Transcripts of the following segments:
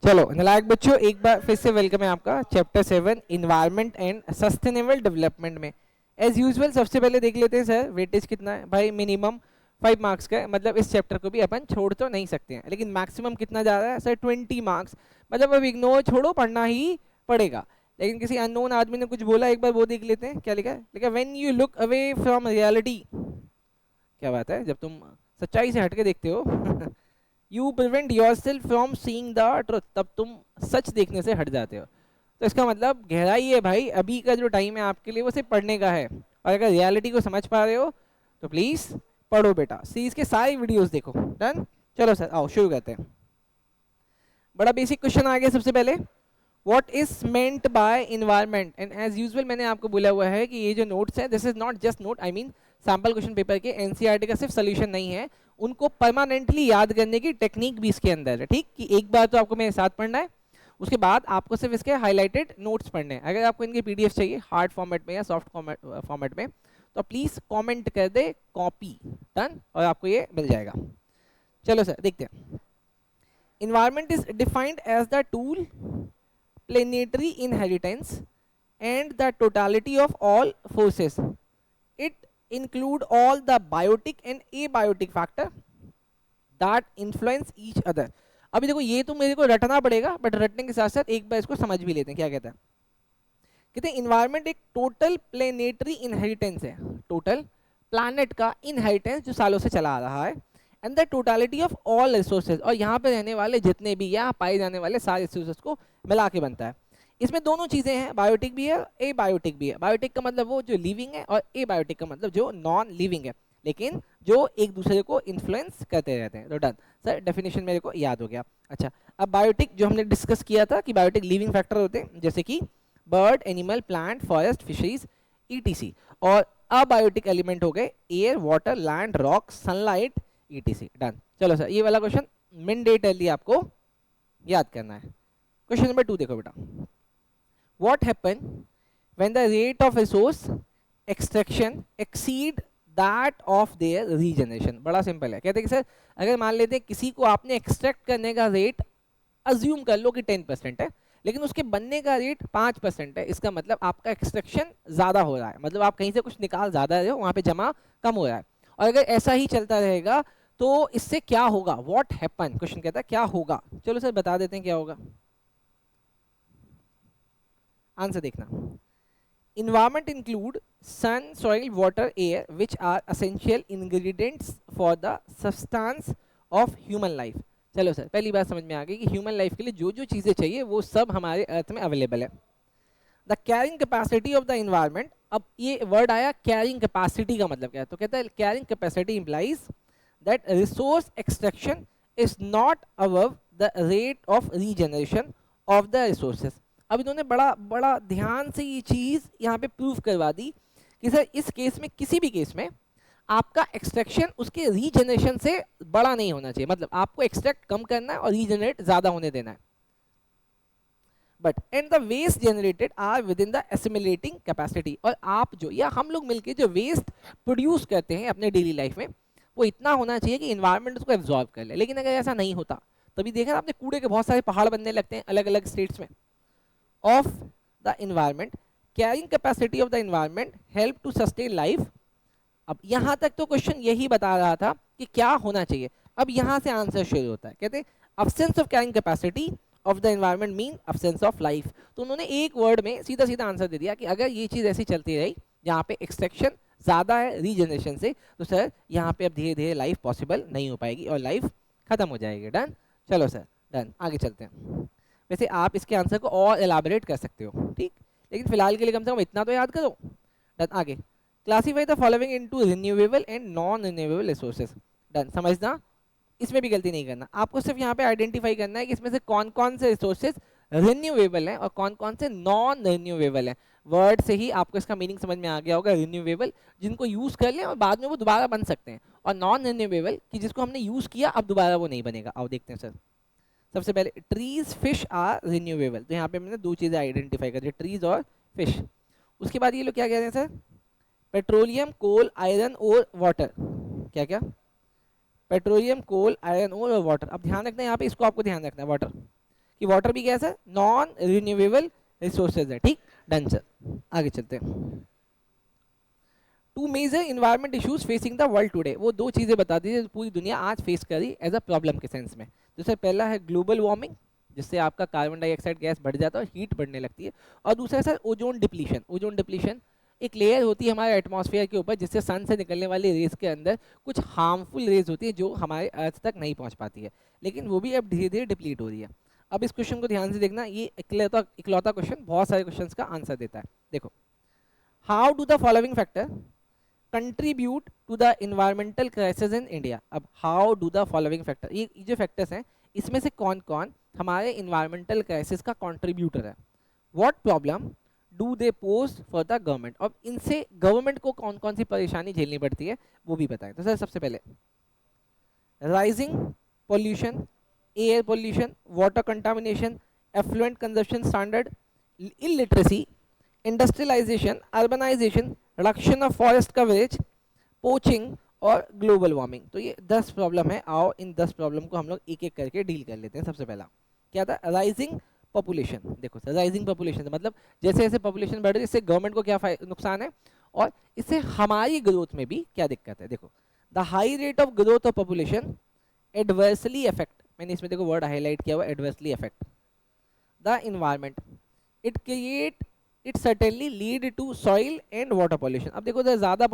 चलो नालायक बच्चों, एक बार फिर से वेलकम है आपका chapter 7 environment and sustainable development में। एज यूजुअल सबसे पहले देख लेते हैं सर वेटेज कितना है भाई। मिनिमम 5 मार्क्स का है, मतलब इस चैप्टर को भी अपन छोड़ तो नहीं सकते हैं, लेकिन मैक्सिमम कितना जा रहा है सर 20 मार्क्स। मतलब अब इग्नोर छोड़ो, पढ़ना ही पड़ेगा। लेकिन किसी अननोन आदमी ने कुछ बोला, एक बार वो देख लेते हैं क्या लिखा है। लिखा when you look away from reality, क्या बात है, जब तुम सच्चाई से हटके देखते हो you prevent your self from seeing the truth, तब तुम सच देखने से हट जाते हो। तो इसका मतलब गहराई है भाई, अभी का जो टाइम है आपके लिए वो सिर्फ पढ़ने का है। और अगर रियलिटी को समझ पा रहे हो तो प्लीज पढ़ो बेटा, सीरीज के सारे वीडियोस देखो। डन। चलो सर आओ शुरू करते हैं। बड़ा बेसिक क्वेश्चन आ गया सबसे पहले, what is meant by environment. And as usual मैंने आपको बोला हुआ है कि ये जो नोट्स है this is not just note, I mean sample question paper के एनसीईआरटी का सिर्फ सोल्यूशन नहीं है, उनको परमानेंटली याद करने की टेक्निक भी इसके अंदर है। ठीक कि एक बार तो आपको मेरे साथ पढ़ना है, उसके बाद आपको सिर्फ इसके हाईलाइटेड नोट्स पढ़ने हैं। अगर आपको इनके पीडीएफ चाहिए हार्ड फॉर्मेट में या सॉफ्ट फॉर्मेट में तो प्लीज कमेंट कर दे कॉपी। डन, और आपको ये मिल जाएगा। चलो सर देखते हैं। Environment is defined as the total, planetary inheritance and the totality of all forces. It include all the biotic and abiotic factor that influence each other. अभी देखो ये तो मेरे को रटना पड़ेगा, बट रटने के साथ साथ एक बार इसको समझ भी लेते हैं क्या कहता है। कहते हैं इन्वायरमेंट एक टोटल प्लेनेटरी इनहेरिटेंस है, टोटल प्लैनेट का इनहेरिटेंस जो सालों से चला आ रहा है, and the totality of all resources, और यहाँ पे रहने वाले जितने भी यहाँ पाए जाने वाले सारे रिसोर्सेज को मिला के बनता है। इसमें दोनों चीजें हैं, बायोटिक भी है ए बायोटिक भी है। बायोटिक का मतलब वो जो लिविंग है, और ए बायोटिक का मतलब जो नॉन लिविंग है, लेकिन जो एक दूसरे को इन्फ्लुएंस करते रहते हैं। तो डन सर, डेफिनेशन मेरे को याद हो गया। अच्छा, अब बायोटिक जो हमने डिस्कस किया था कि बायोटिक लिविंग फैक्टर होते हैं, जैसे कि bird, animal, plant, forest, fisheries, etc. और अबायोटिक एलिमेंट हो गए air, water, land, rock, sunlight, etc. Done. चलो सर, ये वाला क्वेश्चन मैंडेटरी आपको याद करना है। क्वेश्चन नंबर 2 देखो बेटा, what happen when the rate of resource extraction exceed that of their regeneration। बड़ा सिंपल है, कहते हैं कि सर अगर मान लेते हैं किसी को आपने एक्सट्रैक्ट करने का रेट अज्यूम कर लो कि 10% है, लेकिन उसके बनने का रेट 5% है, इसका मतलब आपका एक्सट्रैक्शन ज्यादा हो रहा है, मतलब आप कहीं से कुछ निकाल ज्यादा रहे हो, वहां पे जमा कम हो रहा है। और अगर ऐसा ही चलता रहेगा तो इससे क्या होगा, व्हाट हैपन, क्वेश्चन कहता है क्या होगा। चलो सर बता देते हैं क्या होगा, आंसर देखना। Environment include sun, soil, water, air, which are essential ingredients for the substance of human life। चलो सर, पहली बात समझ में आ गई कि ह्यूमन लाइफ के लिए जो जो चीजें चाहिए वो सब हमारे अर्थ में अवेलेबल है। The carrying capacity of the environment, अब ये वर्ड आया कैरिंग कैपेसिटी का मतलब क्या है, तो कहता है carrying capacity implies that resource extraction is not above the rate of regeneration of the resources. अब इन्होंने बड़ा बड़ा ध्यान से ये चीज यहाँ पे प्रूव करवा दी कि सर इस केस में, किसी भी केस में आपका एक्सट्रैक्शन उसके रीजनरेशन से बड़ा नहीं होना चाहिए, मतलब आपको एक्सट्रैक्ट कम करना है और रीजनरेट ज्यादा होने देना है। But and the waste generated are within the assimilating capacity, और आप जो या हम लोग मिलके जो वेस्ट प्रोड्यूस करते हैं अपने डेली लाइफ में वो इतना होना चाहिए कि इन्वायरमेंट उसको एब्जॉर्ब कर ले। लेकिन अगर ऐसा नहीं होता, तभी देखा ना आपने कूड़े के बहुत सारे पहाड़ बनने लगते हैं अलग अलग स्टेट्स में। Of the environment, carrying capacity of the environment help to sustain life. अब यहां तक तो क्वेश्चन यही बता रहा था कि क्या होना चाहिए, अब यहां से आंसर शुरू होता है। कहते हैं absence of carrying capacity of the environment mean absence of life। तो उन्होंने एक वर्ड में सीधा सीधा आंसर दे दिया कि अगर ये चीज ऐसी चलती रही जहाँ पे एक्सट्रैक्शन ज्यादा है रीजनरेशन से, तो सर यहाँ पे अब धीरे धीरे लाइफ पॉसिबल नहीं हो पाएगी और लाइफ खत्म हो जाएगी। डन। चलो सर डन, आगे चलते हैं। वैसे आप इसके आंसर को और एलाबोरेट कर सकते हो, ठीक, लेकिन फिलहाल के लिए कम से कम इतना तो याद करो। डन। आगे, classify the following into renewable and non renewable resources. Done. समझना, इसमें भी गलती नहीं करना, आपको सिर्फ यहाँ पे आइडेंटिफाई करना है कि इसमें से कौन कौन से रिसोर्सेज रिन्यूएबल हैं और कौन कौन से नॉन रिन्यूएबल हैं। वर्ड से ही आपको इसका मीनिंग समझ में आ गया होगा। रिन्यूएबल जिनको यूज कर लें और बाद में वो दोबारा बन सकते हैं, और नॉन रिन्यूएबल कि जिसको हमने यूज किया अब दोबारा वो नहीं बनेगा। आओ देखते हैं सर। सबसे पहले ट्रीज, फिश आर रिन्यूएबल, तो यहाँ पे मैंने दो चीजें आइडेंटिफाई कर दी, ट्रीज और फिश। उसके बाद ये लोग क्या कह रहे हैं सर, पेट्रोलियम, कोल, आयरन और वाटर। क्या क्या, पेट्रोलियम, कोल, आयरन और वाटर। अब ध्यान रखना यहाँ पे, इसको आपको ध्यान रखना है, वाटर। कि वाटर भी क्या है सर, नॉन रिन्यूएबल रिसोर्सेज है। ठीक, डन सर, आगे चलते हैं। Two major environment issues facing the world today, वो दो चीज़ें बता दीजिए जो पूरी दुनिया आज फेस कर रही एज अ प्रॉब्लम के सेंस में। जैसे पहला है ग्लोबल वार्मिंग, जिससे आपका कार्बन डाइऑक्साइड गैस बढ़ जाता है और हीट बढ़ने लगती है। और दूसरा है sir ozone depletion. Ozone depletion एक लेयर होती है हमारे एटमॉस्फेयर के ऊपर, जिससे सन से निकलने वाली रेज के अंदर कुछ हार्मफुल रेज होती है जो हमारे अर्थ तक नहीं पहुंच पाती है, लेकिन वो भी अब धीरे धीरे डिप्लीट हो रही है। अब इस क्वेश्चन को ध्यान से देखना, ये इकलौता क्वेश्चन बहुत सारे क्वेश्चंस का आंसर देता है। देखो, how do the following factor contribute to the environmental crisis in India. अब how do the following factor, ये जो फैक्टर्स हैं इसमें से कौन कौन हमारे इन्वायरमेंटल क्राइसिस का कंट्रीब्यूटर है। What problem do they pose for the government, अब इनसे गवर्नमेंट को कौन कौन सी परेशानी झेलनी पड़ती है वो भी बताएं। तो सर सबसे पहले rising pollution, air pollution, water contamination, affluent consumption standard, illiteracy, industrialisation, urbanisation, reduction of forest coverage, poaching और ग्लोबल वार्मिंग। तो ये 10 प्रॉब्लम है। आओ इन 10 प्रॉब्लम को हम लोग एक एक करके डील कर लेते हैं। सबसे पहला क्या था, राइजिंग पॉपुलेशन। देखो सर, राइजिंग पॉपुलेशन मतलब जैसे जैसे पॉपुलेशन बढ़ रही है इससे गवर्नमेंट को क्या नुकसान है और इससे हमारी ग्रोथ में भी क्या दिक्कत है। देखो, the high rate of growth of population adversely affect, मैंने इसमें देखो वर्ड हाईलाइट किया हुआ, adversely affect the environment, it certainly lead to soil and water pollution. अब देखो ज़्यादा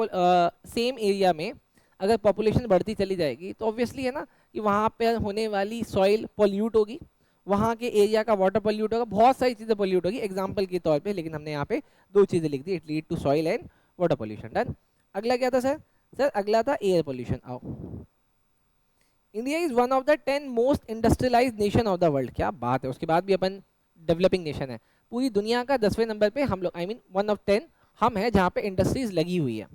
सेम एरिया में अगर पॉपुलेशन बढ़ती चली जाएगी तो ऑब्वियसली है ना कि वहाँ पे होने वाली सॉइल पॉल्यूट होगी, वहाँ के एरिया का वाटर पॉल्यूट होगा, बहुत सारी चीज़ें पॉल्यूट होगी एग्जाम्पल के तौर पे, लेकिन हमने यहाँ पे दो चीज़ें लिख दी, it lead to soil and water pollution. Done. अगला क्या था सर, अगला था एयर पॉल्यूशन। आओ, India is one of the 10 most industrialized nation of the world. क्या बात है, उसके बाद भी अपन डेवलपिंग नेशन है। पूरी दुनिया का 10वें नंबर पे हम लोग, आई मीन 1 ऑफ 10 हम है जहाँ पे इंडस्ट्रीज लगी हुई है।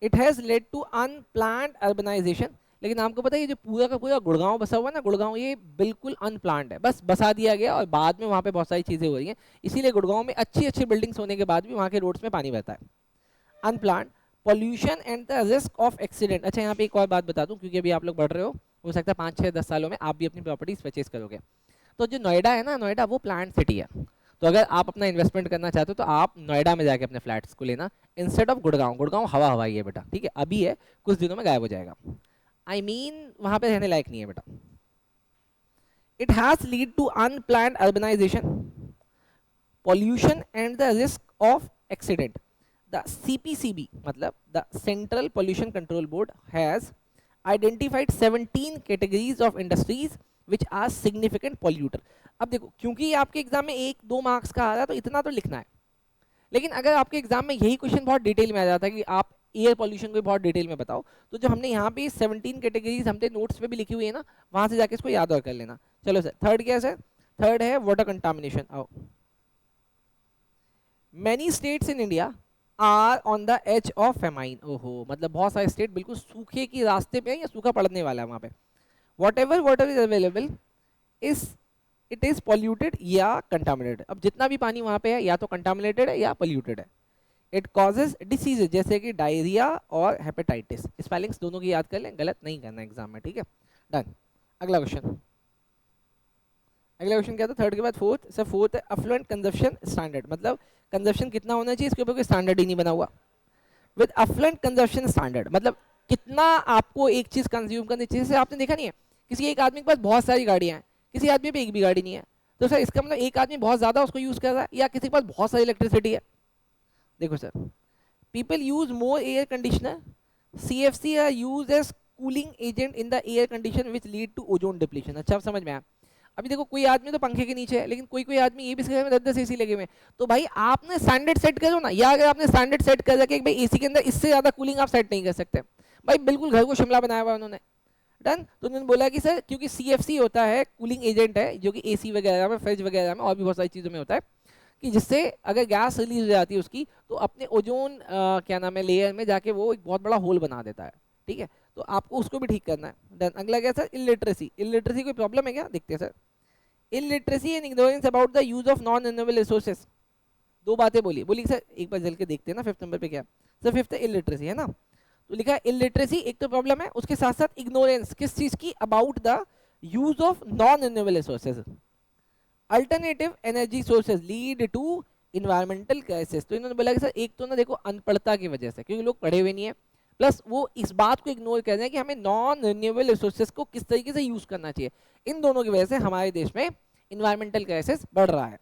It has led to unplanned urbanisation, लेकिन आपको पता है ये जो पूरा का पूरा गुड़गांव बसा हुआ है ना, गुड़गांव ये बिल्कुल अनप्लान्ड है, बस बसा दिया गया और बाद में वहाँ पे बहुत सारी चीज़ें हो रही हैं, इसीलिए गुड़गांव में अच्छी अच्छी बिल्डिंग्स होने के बाद भी वहाँ के रोड्स में पानी बहता है। Unplanned pollution and the risk of accident. अच्छा, यहाँ पे एक और बात बता दूँ, क्योंकि अभी आप लोग बढ़ रहे हो सकता है 5-6-10 सालों में आप भी अपनी प्रॉपर्टीज परचेज करोगे। तो जो नोएडा है ना, नोएडा वो प्लांट सिटी है, तो अगर आप अपना इन्वेस्टमेंट करना चाहते हो तो आप नोएडा में जाके अपने फ्लैट्स को लेना इंस्टेड ऑफ गुड़गांव। गुड़गांव हवा हवाई है बेटा, ठीक है, अभी है, कुछ दिनों में गायब हो जाएगा। आई मीन वहाँ पे रहने लायक नहीं है बेटा। It has lead to unplanned urbanisation, pollution and the risk of accident. The CPCB मतलब the central pollution control board has identified 17 categories of industries which are significant polluter. अब देखो, क्योंकि आपके एग्जाम में 1-2 मार्क्स का आ रहा है तो इतना तो लिखना है, लेकिन अगर आपके एग्जाम में यही क्वेश्चन बहुत डिटेल में आ जाता है कि आप एयर पॉल्यूशन को बहुत डिटेल में बताओ, तो जो हमने यहाँ पे 17 कैटेगरीज हमने नोट्स पे भी लिखी हुई है ना, वहाँ से जाके इसको याद और कर लेना। चलो सर, थर्ड क्या है सर, थर्ड है वाटर कंटामिनेशन। आओ, many states in India are on the edge of famine. ओहो, मतलब बहुत सारे स्टेट बिल्कुल सूखे की रास्ते पे हैं या सूखा पड़ने वाला है वहाँ पे। What ever water is available is it is polluted या कंटामिनेटेड। अब जितना भी पानी वहाँ पे है या तो कंटामिनेटेड है या पॉल्यूटेड है। इट कॉजेज डिसीजेज जैसे कि डायरिया और हेपेटाइटिस। स्पेलिंग्स दोनों की याद कर लें, गलत नहीं करना एग्जाम में, ठीक है। डन। अगला क्वेश्चन, अगला क्वेश्चन क्या था, थर्ड के बाद फोर्थ। सर फोर्थ है अफ्लुएंट कंजप्शन स्टैंडर्ड, मतलब कंजप्शन कितना होना चाहिए, इसके ऊपर कोई स्टैंडर्ड ही नहीं बना हुआ। विद अफ्लुएंट कंजप्शन स्टैंडर्ड मतलब कितना आपको एक चीज़ कंज्यूम करनी चाहिए। जैसे आपने देखा नहीं है, किसी एक आदमी के पास बहुत सारी गाड़ियाँ हैं, किसी आदमी पे एक भी गाड़ी नहीं है, तो सर इसका मतलब एक आदमी बहुत ज़्यादा उसको यूज़ कर रहा है या किसी के पास बहुत सारी इलेक्ट्रिसिटी है। देखो sir, people use more air conditioner, CFC are use as cooling agent in the air condition which lead to ozone depletion. अच्छा, अब समझ में आया। अभी देखो, कोई आदमी तो पंखे के नीचे है, लेकिन कोई कोई आदमी ये भी घर में 10-10 AC लगे हुए हैं, तो भाई आपने स्टैंडर्ड सेट करो ना, या अगर आपने स्टैंडर्ड सेट कर रखा है कि भाई AC के अंदर इससे ज़्यादा कूलिंग आप सेट नहीं कर सकते, भाई बिल्कुल घर को शिमला बनाया हुआ उन्होंने। डन। तो उन्होंने बोला कि सर क्योंकि CFC होता है कूलिंग एजेंट है, जो कि AC वगैरह में, फ्रिज वगैरह में और भी बहुत सारी चीज़ों में होता है, कि जिससे अगर गैस रिलीज हो जाती है उसकी तो अपने ओजोन क्या नाम है लेयर में जाके वो एक बहुत बड़ा होल बना देता है, ठीक है। तो आपको उसको भी ठीक करना है। डन। अगला क्या सर, इलिटरेसी। इलिटरेसी कोई प्रॉब्लम है क्या, देखते हैं sir. Illiteracy and ignorance about the use of non renewable resources. दो बातें बोली सर, एक बार जल के देखते हैं ना 5th नंबर पे क्या सर, 5th है इलिटरेसी, है ना। तो लिखा है इलिटरेसी एक तो प्रॉब्लम है, उसके साथ साथ इग्नोरेंस किस चीज़ की, about the use of non renewable resources. Alternative energy sources lead to environmental crisis. तो इन्होंने बोला कि सर एक तो ना देखो अनपढ़ता की वजह से, क्योंकि लोग पढ़े हुए नहीं है, प्लस वो इस बात को इग्नोर कर रहे हैं कि हमें नॉन रिन्यूएबल रिसोर्सेज को किस तरीके से यूज करना चाहिए। इन दोनों की वजह से हमारे देश में इन्वायरमेंटल क्राइसिस बढ़ रहा है।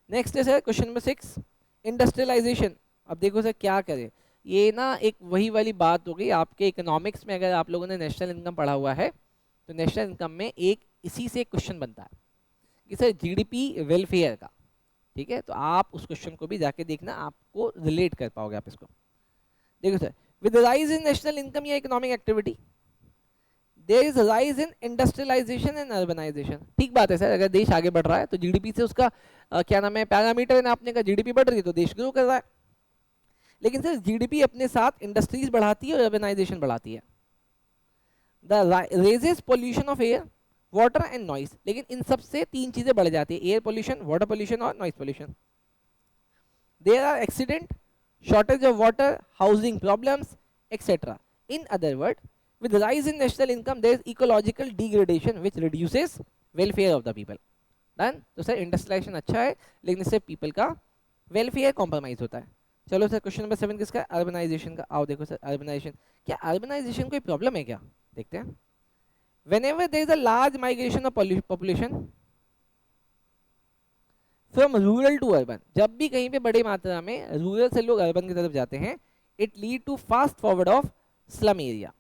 नेक्स्ट है सर क्वेश्चन नंबर 6, इंडस्ट्रियलाइजेशन। अब देखो सर क्या करें, ये ना एक वही वाली बात हो गई आपके इकोनॉमिक्स में, अगर आप लोगों ने नेशनल इनकम पढ़ा हुआ है तो नेशनल इनकम में एक इसी से क्वेश्चन बनता है कि सर जीडीपी वेलफेयर का, ठीक है, तो आप उस क्वेश्चन को भी जाके देखना, आपको रिलेट कर पाओगे आप इसको। देखो sir, with rise in national income या economic activity there is rise in industrialization and urbanization. ठीक बात है सर, अगर देश आगे बढ़ रहा है तो जीडीपी से उसका क्या नाम है पैरामीटर है, आपने कहा जीडीपी बढ़ रही है तो देश ग्रो कर रहा है। लेकिन सर जीडीपी अपने साथ इंडस्ट्रीज बढ़ाती है और अर्बनाइजेशन बढ़ाती है। The raises pollution of air water and noise, लेकिन इन सब से तीन चीजें बढ़ जाती है, एयर पोल्यूशन, वाटर पोल्यूशन और noise pollution. There are accident, shortage of water, housing problems, etc. In other words, with the rise in national income, there is ecological degradation which reduces welfare of the people. Done? तो sir industrialisation अच्छा है, लेकिन इससे people का welfare compromise होता है। चलो sir question number 7 किसका, अर्बनाइजेशन का। आओ देखो सर, अर्बनाइजेशन, क्या अर्बनाइजेशन कोई प्रॉब्लम है क्या, देखते हैं। Whenever there is a large migration of population from rural to urban, जब भी कहीं पे बड़ी मात्रा में रूरल से लोग अर्बन की तरफ जाते हैं, it lead to fast forward of slum area.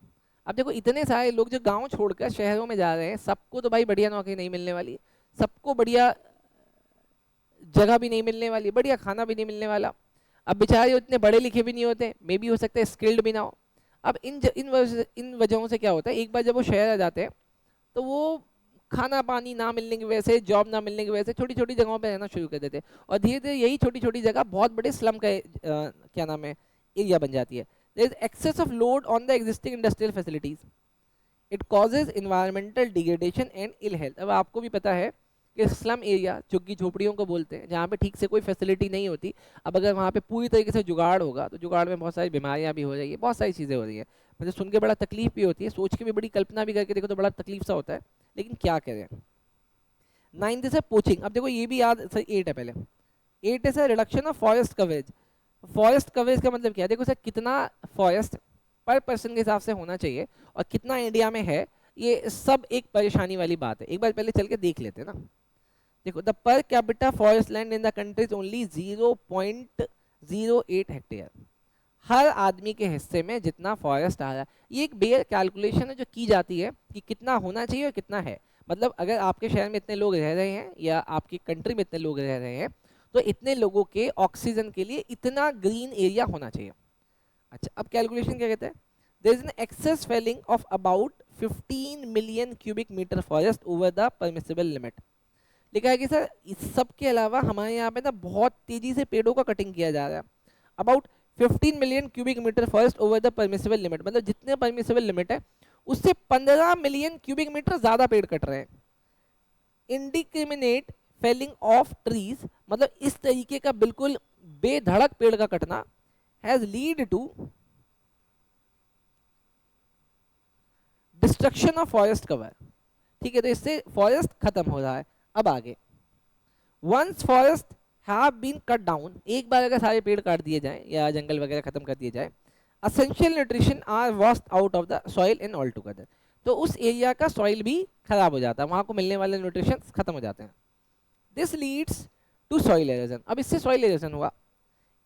अब देखो इतने सारे लोग जो गांव छोड़कर शहरों में जा रहे हैं, सबको तो भाई बढ़िया नौकरी नहीं मिलने वाली, सबको बढ़िया जगह भी नहीं मिलने वाली, बढ़िया खाना भी नहीं मिलने वाला। अब बेचारे इतने पढ़े लिखे भी नहीं होते, मे भी हो सकता है स्किल्ड भी ना हो। अब इन वजहों से क्या होता है, एक बार जब वो शहर आ जाते हैं तो वो खाना पानी ना मिलने की वजह से, जॉब ना मिलने की वजह से छोटी छोटी जगहों पे रहना शुरू कर देते हैं, और धीरे धीरे यही छोटी छोटी जगह बहुत बड़े स्लम का क्या नाम है एरिया बन जाती है। There is excess of load on the existing industrial facilities, it causes environmental degradation and ill health. अब आपको भी पता है कि स्लम एरिया, झुग्गी झोपड़ियों को बोलते हैं, जहाँ पे ठीक से कोई फैसिलिटी नहीं होती, अब अगर वहाँ पे पूरी तरीके से जुगाड़ होगा तो जुगाड़ में बहुत सारी बीमारियाँ भी हो रही है, बहुत सारी चीज़ें हो रही है। मुझे सुन के बड़ा तकलीफ भी होती है, सोच के भी बड़ी, कल्पना भी करके देखो तो बड़ा तकलीफ सा होता है, लेकिन क्या करें। 9 है पोचिंग। अब देखो ये भी याद सर, 8 है पहले, 8 है sir reduction of forest coverage. Forest coverage का मतलब क्या है, देखो सर कितना फॉरेस्ट पर पर्सन के हिसाब से होना चाहिए और कितना इंडिया में है, ये सब एक परेशानी वाली बात है। एक बार पहले चल के देख लेते हैं ना। देखो the per capita forest land in the country is only 0.08 hectare, हर आदमी के हिस्से में जितना फॉरेस्ट आ रहा है। ये एक बेयर कैलकुलेशन है जो की जाती है कि कितना होना चाहिए और कितना है। मतलब अगर आपके शहर में इतने लोग रह रहे हैं या आपकी कंट्री में इतने लोग रह रहे हैं, तो इतने लोगों के ऑक्सीजन के लिए इतना ग्रीन एरिया होना चाहिए। अच्छा, अब कैलकुलेशन क्या कहते हैं, there is an excess felling of about 15 million cubic metre forest over the permissible limit. लिखा है कि सर इस सब के अलावा हमारे यहाँ पे ना बहुत तेजी से पेड़ों का कटिंग किया जा रहा है। About 15 million cubic metre forest over the permissible limit, मतलब जितने परमिसिबल लिमिट है उससे 15 मिलियन क्यूबिक मीटर ज्यादा पेड़ कट रहे हैं। इंडिक्रिमिनेट फेलिंग ऑफ ट्रीज, मतलब इस तरीके का बिल्कुल बेधड़क पेड़ का कटना has lead to destruction of forest cover. ठीक है, तो इससे फॉरेस्ट खत्म हो रहा है। अब आगे, once forest have been cut down, एक बार अगर सारे पेड़ काट दिए जाएं या जंगल वगैरह खत्म कर दिए जाए, essential nutrition are washed out of the soil in all together, तो उस एरिया का सॉइल भी खराब हो जाता है, वहां को मिलने वाले न्यूट्रिशन खत्म हो जाते हैं। This leads to soil erosion, अब इससे सॉइल एरोजन हुआ।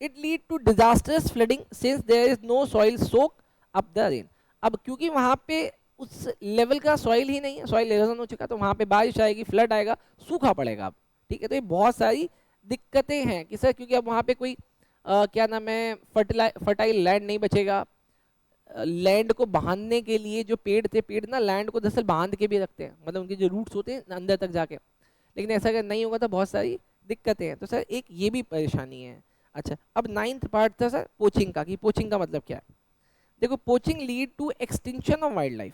It lead to disasters flooding since there is no soil soak up the rain, अब क्योंकि वहां पे उस लेवल का सॉइल ही नहीं है, सॉइल एरोजन हो चुका, तो वहां पे बारिश आएगी, फ्लड आएगा, सूखा पड़ेगा। अब ठीक है, तो ये बहुत सारी दिक्कतें हैं कि सर, क्योंकि अब वहां पे कोई क्या नाम है फर्टाइल लैंड नहीं बचेगा। लैंड को बांधने के लिए जो पेड़ थे, पेड़ ना लैंड को दरअसल बांध के भी रखते हैं, मतलब उनके जो रूट्स होते हैं अंदर तक जाके, लेकिन ऐसा अगर नहीं होगा तो बहुत सारी दिक्कतें हैं। तो सर एक ये भी परेशानी है। अच्छा, अब 9th पार्ट था सर पोचिंग का, कि पोचिंग का मतलब क्या है। देखो, poaching lead to extinction of wild life.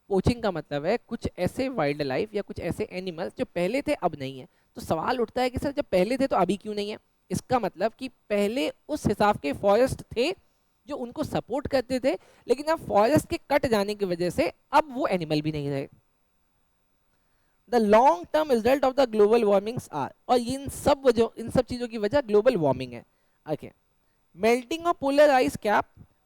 Poaching का मतलब है कुछ ऐसे वाइल्ड लाइफ या कुछ ऐसे एनिमल्स जो पहले थे अब नहीं है। तो सवाल उठता है कि सर जब पहले थे तो अभी क्यों नहीं है। इसका मतलब कि पहले उस हिसाब के फॉरेस्ट थे जो उनको सपोर्ट करते थे, लेकिन अब फॉरेस्ट के कट जाने की वजह से अब वो एनिमल भी नहीं रहे। The long term result of the global warmings are, और इन सब चीजों की वजह ग्लोबल वार्मिंग है. Okay. Melting of polar ice cap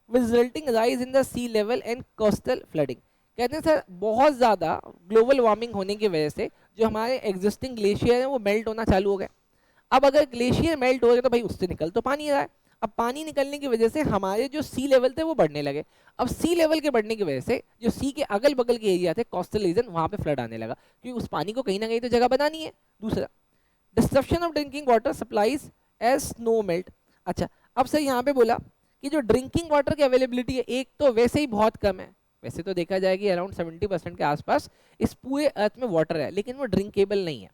resulting rise in the sea level and coastal flooding. कहते हैं सर बहुत ज़्यादा ग्लोबल वार्मिंग होने की वजह से जो हमारे एग्जिस्टिंग ग्लेशियर हैं वो मेल्ट होना चालू हो गए. अब अगर ग्लेशियर मेल्ट हो गए तो भाई उससे निकल तो पानी रहा है. अब पानी निकलने की वजह से हमारे जो सी लेवल थे वो बढ़ने लगे. अब सी लेवल के बढ़ने की वजह से जो सी के अगल बगल के एरिया थे कोस्टल रीजन वहाँ पे फ्लड आने लगा, क्योंकि उस पानी को कहीं ना कहीं तो जगह बनानी है. दूसरा, disruption of drinking water supplies as snow melt. अच्छा, अब सर यहाँ पे बोला कि जो ड्रिंकिंग वाटर की अवेलेबिलिटी है एक तो वैसे ही बहुत कम है. वैसे तो देखा जाए कि अराउंड 70% के आसपास इस पूरे अर्थ में वाटर है, लेकिन वो ड्रिंकेबल नहीं है.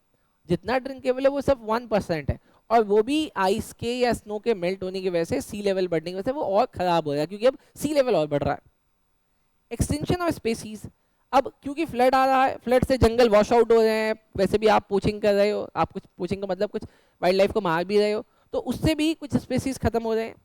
जितना ड्रिंकेबल है वो सब 1% है, और वो भी आइस के या स्नो के मेल्ट होने की वजह से, सी लेवल बढ़ने की वजह से वो और खराब हो रहा है, क्योंकि अब सी लेवल और बढ़ रहा है. Extension of species. अब क्योंकि फ्लड आ रहा है, फ्लड से जंगल वॉश आउट हो रहे हैं, वैसे भी आप पोचिंग कर रहे हो, आप कुछ पोचिंग का मतलब कुछ वाइल्ड लाइफ को मार भी रहे हो, तो उससे भी कुछ स्पेसीज खत्म हो रहे हैं.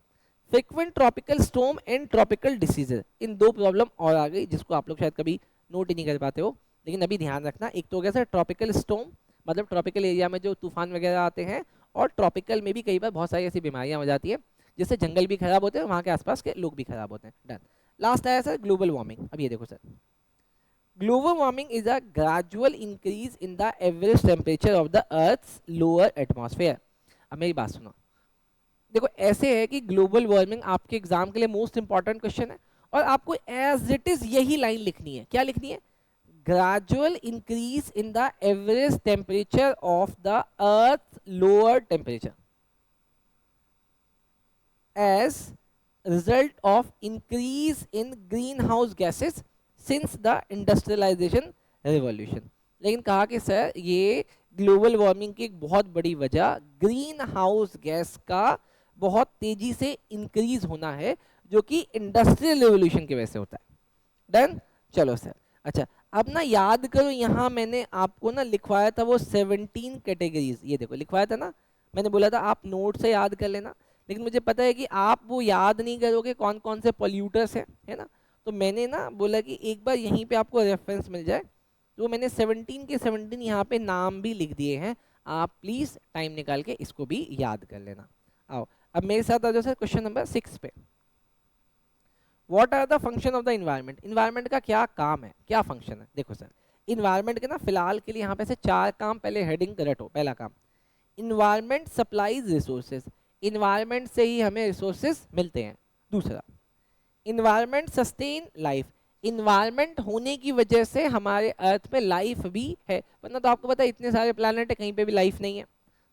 Frequent tropical storm and tropical diseases. इन दो प्रॉब्लम और आ गई जिसको आप लोग शायद कभी नोट ही नहीं कर पाते हो, लेकिन अभी ध्यान रखना. एक तो हो गया सर ट्रॉपिकल स्टॉर्म, मतलब ट्रॉपिकल एरिया में जो तूफान वगैरह आते हैं, और ट्रॉपिकल में भी कई बार बहुत सारी ऐसी बीमारियां हो जाती है जिससे जंगल भी खराब होते हैं, वहाँ के आसपास के लोग भी खराब होते हैं. डन. लास्ट आया सर ग्लोबल वार्मिंग. अब ये देखो sir, global warming is a gradual increase in the average temperature of the earth's lower atmosphere. अब मेरी बात सुनो, देखो ऐसे है कि ग्लोबल वार्मिंग आपके एग्जाम के लिए मोस्ट इंपॉर्टेंट क्वेश्चन है, और आपको एज इट इज यही लाइन लिखनी है. क्या लिखनी है? Gradual increase in the average temperature of the earth lower temperature as result of increase in green house gases since the industrialisation revolution. लेकिन कहा कि सर ये ग्लोबल वार्मिंग की एक बहुत बड़ी वजह ग्रीन हाउस गैस का बहुत तेजी से इंक्रीज होना है, जो कि इंडस्ट्रियल रिवॉल्यूशन की वजह से होता है. डन. चलो सर. अच्छा, अब ना याद करो, यहाँ मैंने आपको ना लिखवाया था वो 17 कैटेगरीज. ये देखो लिखवाया था ना, मैंने बोला था आप नोट से याद कर लेना, लेकिन मुझे पता है कि आप वो याद नहीं करोगे कौन कौन से पॉल्यूटर्स हैं, है ना. तो मैंने ना बोला कि एक बार यहीं पे आपको रेफरेंस मिल जाए, तो मैंने 17 के 17 यहाँ पे नाम भी लिख दिए हैं. आप प्लीज़ टाइम निकाल के इसको भी याद कर लेना. आओ अब मेरे साथ आ जाओ सर क्वेश्चन नंबर 6 पे. What are the function of the environment. Environment का क्या काम है, क्या फंक्शन है? देखो सर, इन्वायरमेंट के ना फिलहाल के लिए यहाँ पे से 4 काम, पहले हेडिंग रटो. पहला काम, इन्वायरमेंट सप्लाईज रिसोर्सेज. इन्वायरमेंट से ही हमें रिसोर्सेज मिलते हैं. दूसरा, इन्वायरमेंट सस्टेन लाइफ. इन्वायरमेंट होने की वजह से हमारे अर्थ पे लाइफ भी है, वरना तो आपको पता है इतने सारे प्लैनेट है, कहीं पे भी लाइफ नहीं है.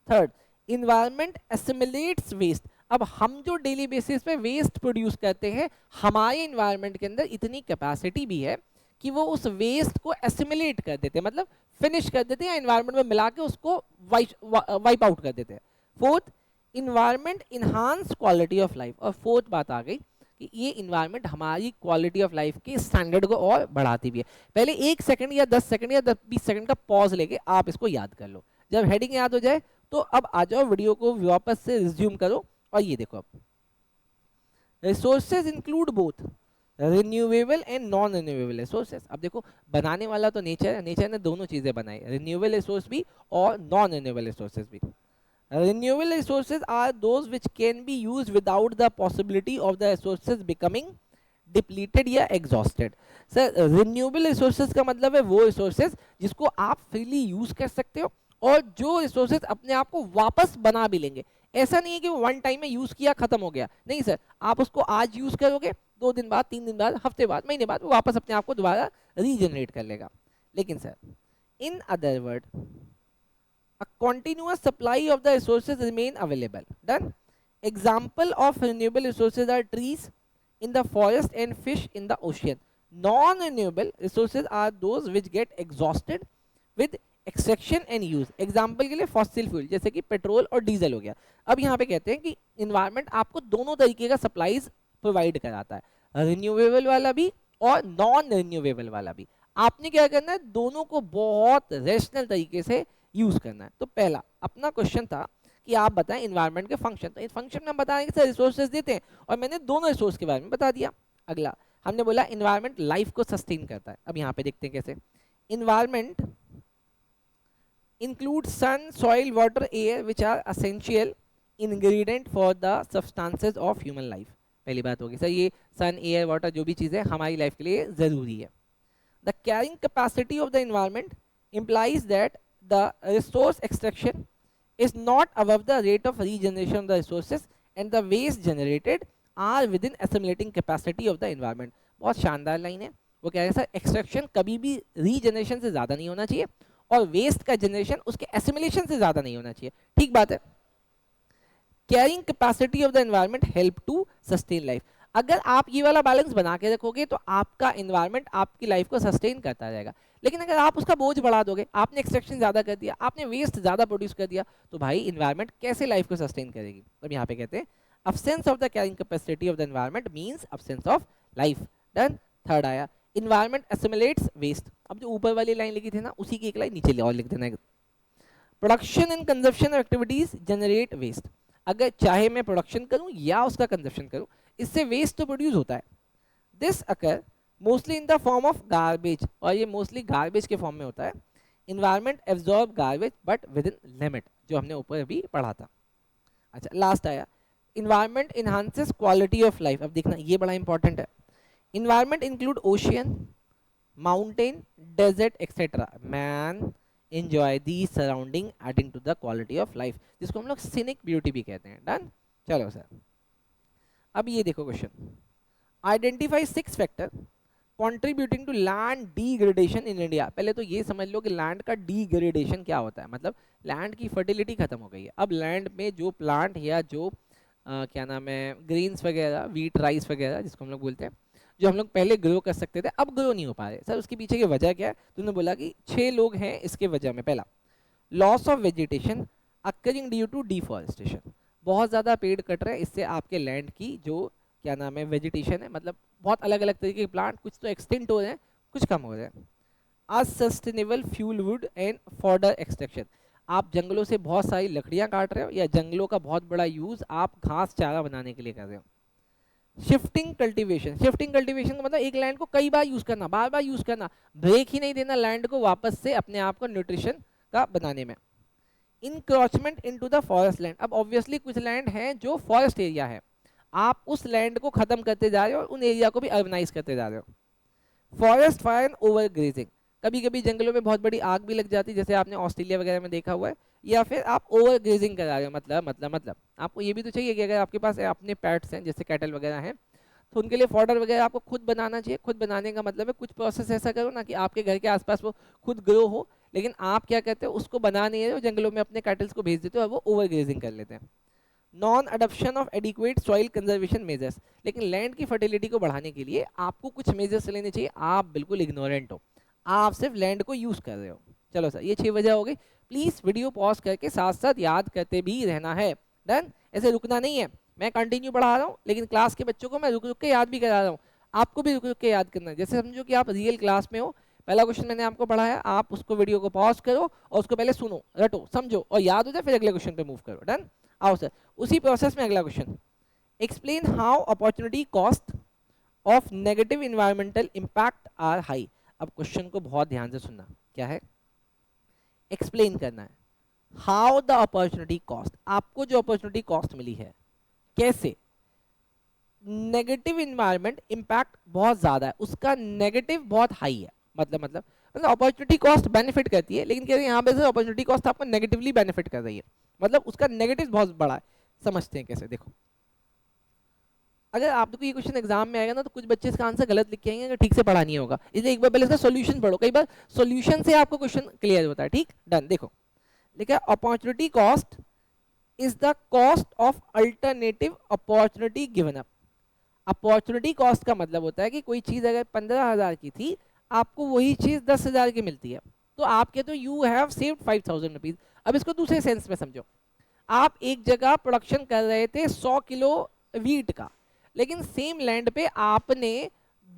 Third, environment assimilates waste. अब हम जो डेली बेसिस पे वेस्ट प्रोड्यूस करते हैं, हमारे इन्वायरमेंट के अंदर इतनी कैपेसिटी भी है कि वो उस वेस्ट को एसिमिलेट कर देते हैं, मतलब फिनिश कर देते हैं, इन्वायरमेंट में मिला के उसको वाइप आउट कर देते हैं. Fourth, environment enhance quality of life. और फोर्थ बात आ गई कि ये इन्वायरमेंट हमारी क्वालिटी ऑफ लाइफ के स्टैंडर्ड को और बढ़ाती भी है. पहले 1 सेकंड या 10 सेकंड या 20 सेकंड का पॉज लेके आप इसको याद कर लो. जब हेडिंग याद हो जाए तो अब आ जाओ, वीडियो को वापस से रिज्यूम करो, और ये देखो. अब resources include both renewable and non renewable resources. अब देखो, बनाने वाला तो नेचर है, नेचर ने दोनों चीजें बनाई, रिन्यूएबल रिसोर्स भी और नॉन रिन्यूएबल रिसोर्सेज भी. Renewable resources are those which can be used without the possibility of the resources becoming depleted या exhausted. सर renewable resources का मतलब है वो resources जिसको आप freely use कर सकते हो, और जो resources अपने आप को वापस बना भी लेंगे. ऐसा नहीं है कि वन टाइम में यूज किया खत्म हो गया, नहीं सर. आप उसको आज यूज करोगे, 2 दिन बाद, 3 दिन बाद, हफ्ते बाद, महीने बाद वो वापस अपने आप को दोबारा रीजनरेट कर लेगा. लेकिन sir in other word, a continuous supply of the resources remain available. Done. Example of renewable resources are trees in the forest and fish in the ocean. Non-renewable resources are those which get exhausted with extraction and use. Example के लिए fossil fuel जैसे कि petrol और diesel हो गया. अब यहाँ पे कहते हैं कि environment आपको दोनों तरीके का supplies provide कराता है, renewable वाला भी और non-renewable वाला भी. आपने क्या करना है, दोनों को बहुत रेशनल तरीके से यूज करना है. तो पहला अपना क्वेश्चन था कि आप बताएं इन्वायरमेंट के फंक्शन. तो इस फंक्शन में हम बताएंगे सर रिसोर्सेज देते हैं, और मैंने दोनों रिसोर्स के बारे में बता दिया. अगला हमने बोला इन्वायरमेंट लाइफ को सस्टेन करता है. अब यहाँ पे देखते हैं कैसे. Environment include sun, soil, water, air which are essential ingredient for the substances of human life. पहली बात होगी सर ये sun, air, water जो भी चीज़ें हमारी लाइफ के लिए ज़रूरी है. The carrying capacity of the environment implies that the resource extraction is not above the rate of regeneration of the resources and the waste generated are within assimilating capacity of the environment. बहुत शानदार line है. वो कह रहे हैं sir extraction कभी भी regeneration से ज़्यादा नहीं होना चाहिए और वेस्ट का जनरेशन उसके एसिमिलेशन से ज़्यादा नहीं होना चाहिए. ठीक बात है. Carrying capacity of the environment help to sustain life. अगर आप ये वाला बैलेंस बना के रखोगे तो आपका एनवायरनमेंट आपकी लाइफ को सस्टेन करता रहेगा. लेकिन अगर आप उसका बोझ बढ़ा दोगे, आपने एक्सट्रैक्शन ज़्यादा कर दिया, आपने वेस्ट ज़्यादा प्रोड्यूस कर दिया, तो भाई इन्वायरमेंट कैसे लाइफ को सस्टेन करेगी. अब यहाँ पे कहते हैं absence of the carrying capacity of the environment means absence of life. Done. Third आया environment assimilates waste. अब जो ऊपर वाली लाइन लिखी थी ना उसी की एक लाइन नीचे और लिख देना. Production and consumption of activities generate waste. अगर चाहे मैं प्रोडक्शन करूं या उसका कंजप्शन करूं, इससे वेस्ट तो प्रोड्यूस होता है. This occur mostly in the form of garbage, और ये मोस्टली गार्बेज के फॉर्म में होता है. Environment absorb garbage but within limit, जो हमने ऊपर अभी पढ़ा था. अच्छा लास्ट आया environment enhances quality of life. अब देखना ये बड़ा इंपॉर्टेंट है. Environment include ocean, mountain, desert etcetera. Man enjoy the surrounding adding to the quality of life, जिसको हम लोग scenic beauty भी कहते हैं. डन. चलो सर अब ये देखो question. Identify 6 factor contributing to land degradation in India. पहले तो ये समझ लो कि लैंड का डिग्रेडेशन क्या होता है. मतलब लैंड की फर्टिलिटी खत्म हो गई है. अब लैंड में जो प्लांट या जो क्या नाम है ग्रीन्स वगैरह, वीट, राइस वगैरह जिसको हम लोग बोलते हैं, जो हम लोग पहले ग्रो कर सकते थे अब ग्रो नहीं हो पा रहे. सर उसके पीछे की वजह क्या है. तुमने बोला कि 6 लोग हैं इसके वजह में. पहला loss of vegetation occurring due to deforestation. बहुत ज़्यादा पेड़ कट रहे हैं, इससे आपके लैंड की जो क्या नाम है वेजिटेशन है, मतलब बहुत अलग अलग तरीके के प्लांट कुछ तो एक्सटिंक्ट हो रहे हैं, कुछ कम हो रहे हैं. Unsustainable fuel wood and fodder extraction. आप जंगलों से बहुत सारी लकड़ियाँ काट रहे हो या जंगलों का बहुत बड़ा यूज़ आप घास चारा बनाने के लिए कर रहे हो. Shifting cultivation. शिफ्टिंग कल्टीवेशन का मतलब एक लैंड को कई बार यूज करना, बार बार यूज करना, ब्रेक ही नहीं देना लैंड को वापस से अपने आप को न्यूट्रिशन का बनाने में. Encroachment into the forest land. अब ऑब्वियसली कुछ लैंड है जो फॉरेस्ट एरिया है, आप उस लैंड को खत्म करते जा रहे हो और उन एरिया को भी अर्बनाइज करते जा रहे हो. Forest fire and over grazing. कभी कभी जंगलों में बहुत बड़ी आग भी लग जाती है, जैसे आपने ऑस्ट्रेलिया वगैरह में देखा हुआ है. या फिर आप ओवर ग्रेजिंग करा रहे हो. मतलब आपको ये भी तो चाहिए कि अगर आपके पास अपने पेट्स हैं जैसे कैटल वगैरह हैं, तो उनके लिए फॉडर वगैरह आपको खुद बनाना चाहिए. खुद बनाने का मतलब है कुछ प्रोसेस ऐसा करो ना कि आपके घर के आसपास वो खुद ग्रो हो, लेकिन आप क्या कहते हो उसको बना नहीं रहे हो, जंगलों में अपने कैटल्स को भेज देते हो और वो ओवर ग्रेजिंग कर लेते हैं. Non adoption of adequate soil conservation measures. लेकिन लैंड की फर्टिलिटी को बढ़ाने के लिए आपको कुछ मेजर्स लेने चाहिए. आप बिल्कुल इग्नोरेंट हो, आप सिर्फ लैंड को यूज कर रहे हो. चलो सर ये 6 वजह हो गई. प्लीज वीडियो पॉज करके साथ साथ याद करते भी रहना है. डन. ऐसे रुकना नहीं है. मैं कंटिन्यू पढ़ा रहा हूँ लेकिन क्लास के बच्चों को मैं रुक रुक के याद भी करा रहा हूँ. आपको भी रुक रुक के याद करना है. जैसे समझो कि आप रियल क्लास में हो, पहला क्वेश्चन मैंने आपको पढ़ाया, आप उसको वीडियो को पॉज करो और उसको पहले सुनो, रटो, समझो और याद हो जाए, फिर अगले क्वेश्चन पे मूव करो. डन. आओ सर उसी प्रोसेस में अगला question. Explain how opportunity cost of negative environmental impact are high. अब क्वेश्चन को बहुत ध्यान से सुनना. क्या है? एक्सप्लेन करना है. हाउ द अपॉर्चुनिटी कॉस्ट, आपको जो अपॉर्चुनिटी कॉस्ट मिली है कैसे. नेगेटिव इन्वायरमेंट इम्पैक्ट बहुत ज्यादा है, उसका नेगेटिव बहुत हाई है. मतलब अपॉर्चुनिटी कॉस्ट बेनिफिट करती है, लेकिन कह रहे हैं यहाँ पे से अपॉर्चुनिटी कॉस्ट आपको नेगेटिवली बेनिफिट कर रही है, मतलब उसका नेगेटिव बहुत बड़ा है. समझते हैं कैसे. देखो अगर आपको ये क्वेश्चन एग्जाम में आएगा ना तो कुछ बच्चे इसका आंसर गलत लिख के आएंगे अगर ठीक से पढ़ा नहीं होगा, इसलिए एक बार पहले इसका सॉल्यूशन पढ़ो. कई बार सॉल्यूशन से आपको क्वेश्चन क्लियर होता है. ठीक. डन. देखो लिखा opportunity cost is the cost of alternative opportunity given up. Opportunity cost का मतलब होता है कि कोई चीज अगर 15,000 की थी, आपको वही चीज 10,000 की मिलती है, तो आप कहते हो यू हैव सेव्ड 5,000 रुपीज. अब इसको दूसरे सेंस में समझो. आप एक जगह प्रोडक्शन कर रहे थे 100 किलो वीट का, लेकिन सेम लैंड पे आपने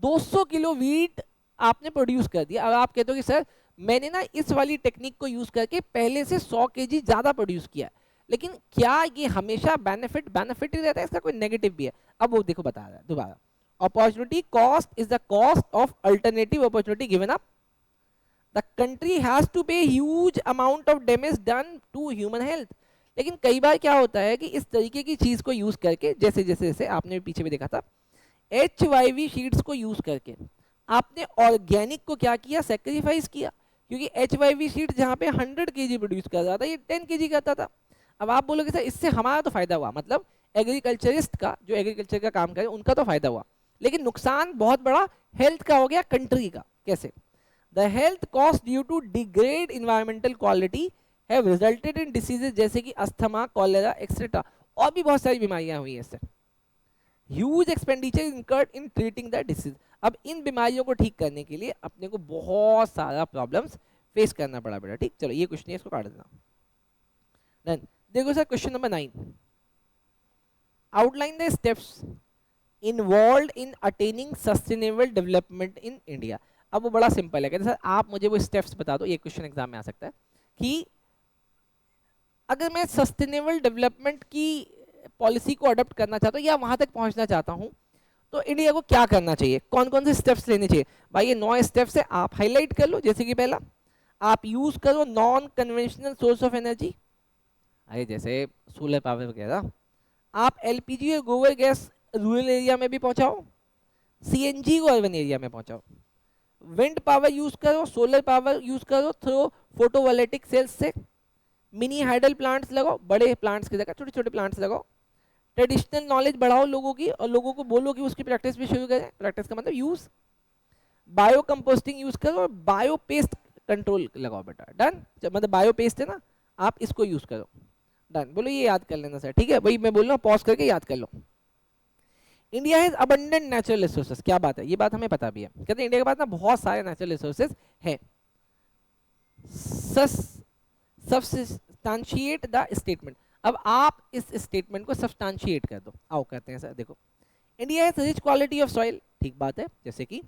200 किलो वीट आपने प्रोड्यूस कर दिया. अब आप कहते हो कि सर मैंने ना इस वाली टेक्निक को यूज करके पहले से 100 केजी ज्यादा प्रोड्यूस किया, लेकिन क्या ये हमेशा बेनिफिट ही रहता है, इसका कोई नेगेटिव भी है. अब वो देखो बता रहा है दोबारा. Opportunity cost is the cost of alternative opportunity given up. The country has to pay huge amount of damage done to human health. लेकिन कई बार क्या होता है कि इस तरीके की चीज को यूज करके, जैसे जैसे जैसे आपने पीछे भी देखा था, HIV शीट्स को यूज करके आपने ऑर्गेनिक को क्या किया, सेक्रीफाइस किया। क्योंकि HIV शीट जहाँ पे 100 kg प्रोड्यूस कर रहा था, ये 10 kg करता था। अब आप बोलोगे सर इससे हमारा तो फायदा हुआ, मतलब एग्रीकल्चरिस्ट का, जो एग्रीकल्चर का काम करे उनका तो फायदा हुआ, लेकिन नुकसान बहुत बड़ा हेल्थ का हो गया, कंट्री का। कैसे? The health cost due to degrade environmental quality have resulted in diseases जैसे कि अस्थमा, कॉलेरा एक्सेट्रा, और भी बहुत सारी बीमारियां हुई हैं इससे। Huge expenditure incurred in treating the disease. अब इन बीमारियों को ठीक करने के लिए अपने को बहुत सारा प्रॉब्लम्स फेस करना पड़ा बेटा। ठीक, चलो ये क्वेश्चन है, इसको काट देना। डन। देखो sir question number 9, outline the steps involve in attaining sustainable development in India. अब वो बड़ा सिंपल है, कहते सर आप मुझे वो स्टेप्स बता दो, ये क्वेश्चन एग्जाम में आ सकता है कि अगर मैं सस्टेनेबल डेवलपमेंट की पॉलिसी को अडॉप्ट करना चाहता हूँ या वहां तक पहुंचना चाहता हूँ, तो इंडिया को क्या करना चाहिए, कौन कौन से स्टेप्स लेने चाहिए। भाई ये 9 स्टेप्स है, आप हाईलाइट कर लो। जैसे कि पहला, आप यूज करो non conventional source of energy, अरे जैसे सोलर पावर वगैरह। आप LPG और गोबर गैस रूरल एरिया में भी पहुंचाओ, CNG को अर्बन एरिया में पहुंचाओ। विंड पावर यूज करो, सोलर पावर यूज करो थ्रू फोटोवोल्टिक सेल्स से। मिनी हाइडल प्लांट्स लगाओ, बड़े प्लांट्स की जगह छोटे छोटे प्लांट्स लगाओ। ट्रेडिशनल नॉलेज बढ़ाओ लोगों की, और लोगों को बोलो कि उसकी प्रैक्टिस भी शुरू करें। प्रैक्टिस का मतलब यूज। बायो कंपोस्टिंग यूज करो, और बायो पेस्ट कंट्रोल लगाओ बेटा। डन। मतलब बायो पेस्ट है ना, आप इसको यूज करो। डन। बोलो ये याद कर लेना सर, ठीक है भाई, मैं बोल रहा हूँ पॉज करके याद कर लो। India has abundant natural resources, क्या बात है, ये बात हमें पता भी है। कहते हैं इंडिया के पास ना बहुत सारे नेचुरल रिसोर्सेज हैं। Substantiate the statement. अब आप इस स्टेटमेंट को सब्सटेंशिएट कर दो। आओ कहते हैं सर, देखो India has rich quality of soil, ठीक बात है, जैसे कि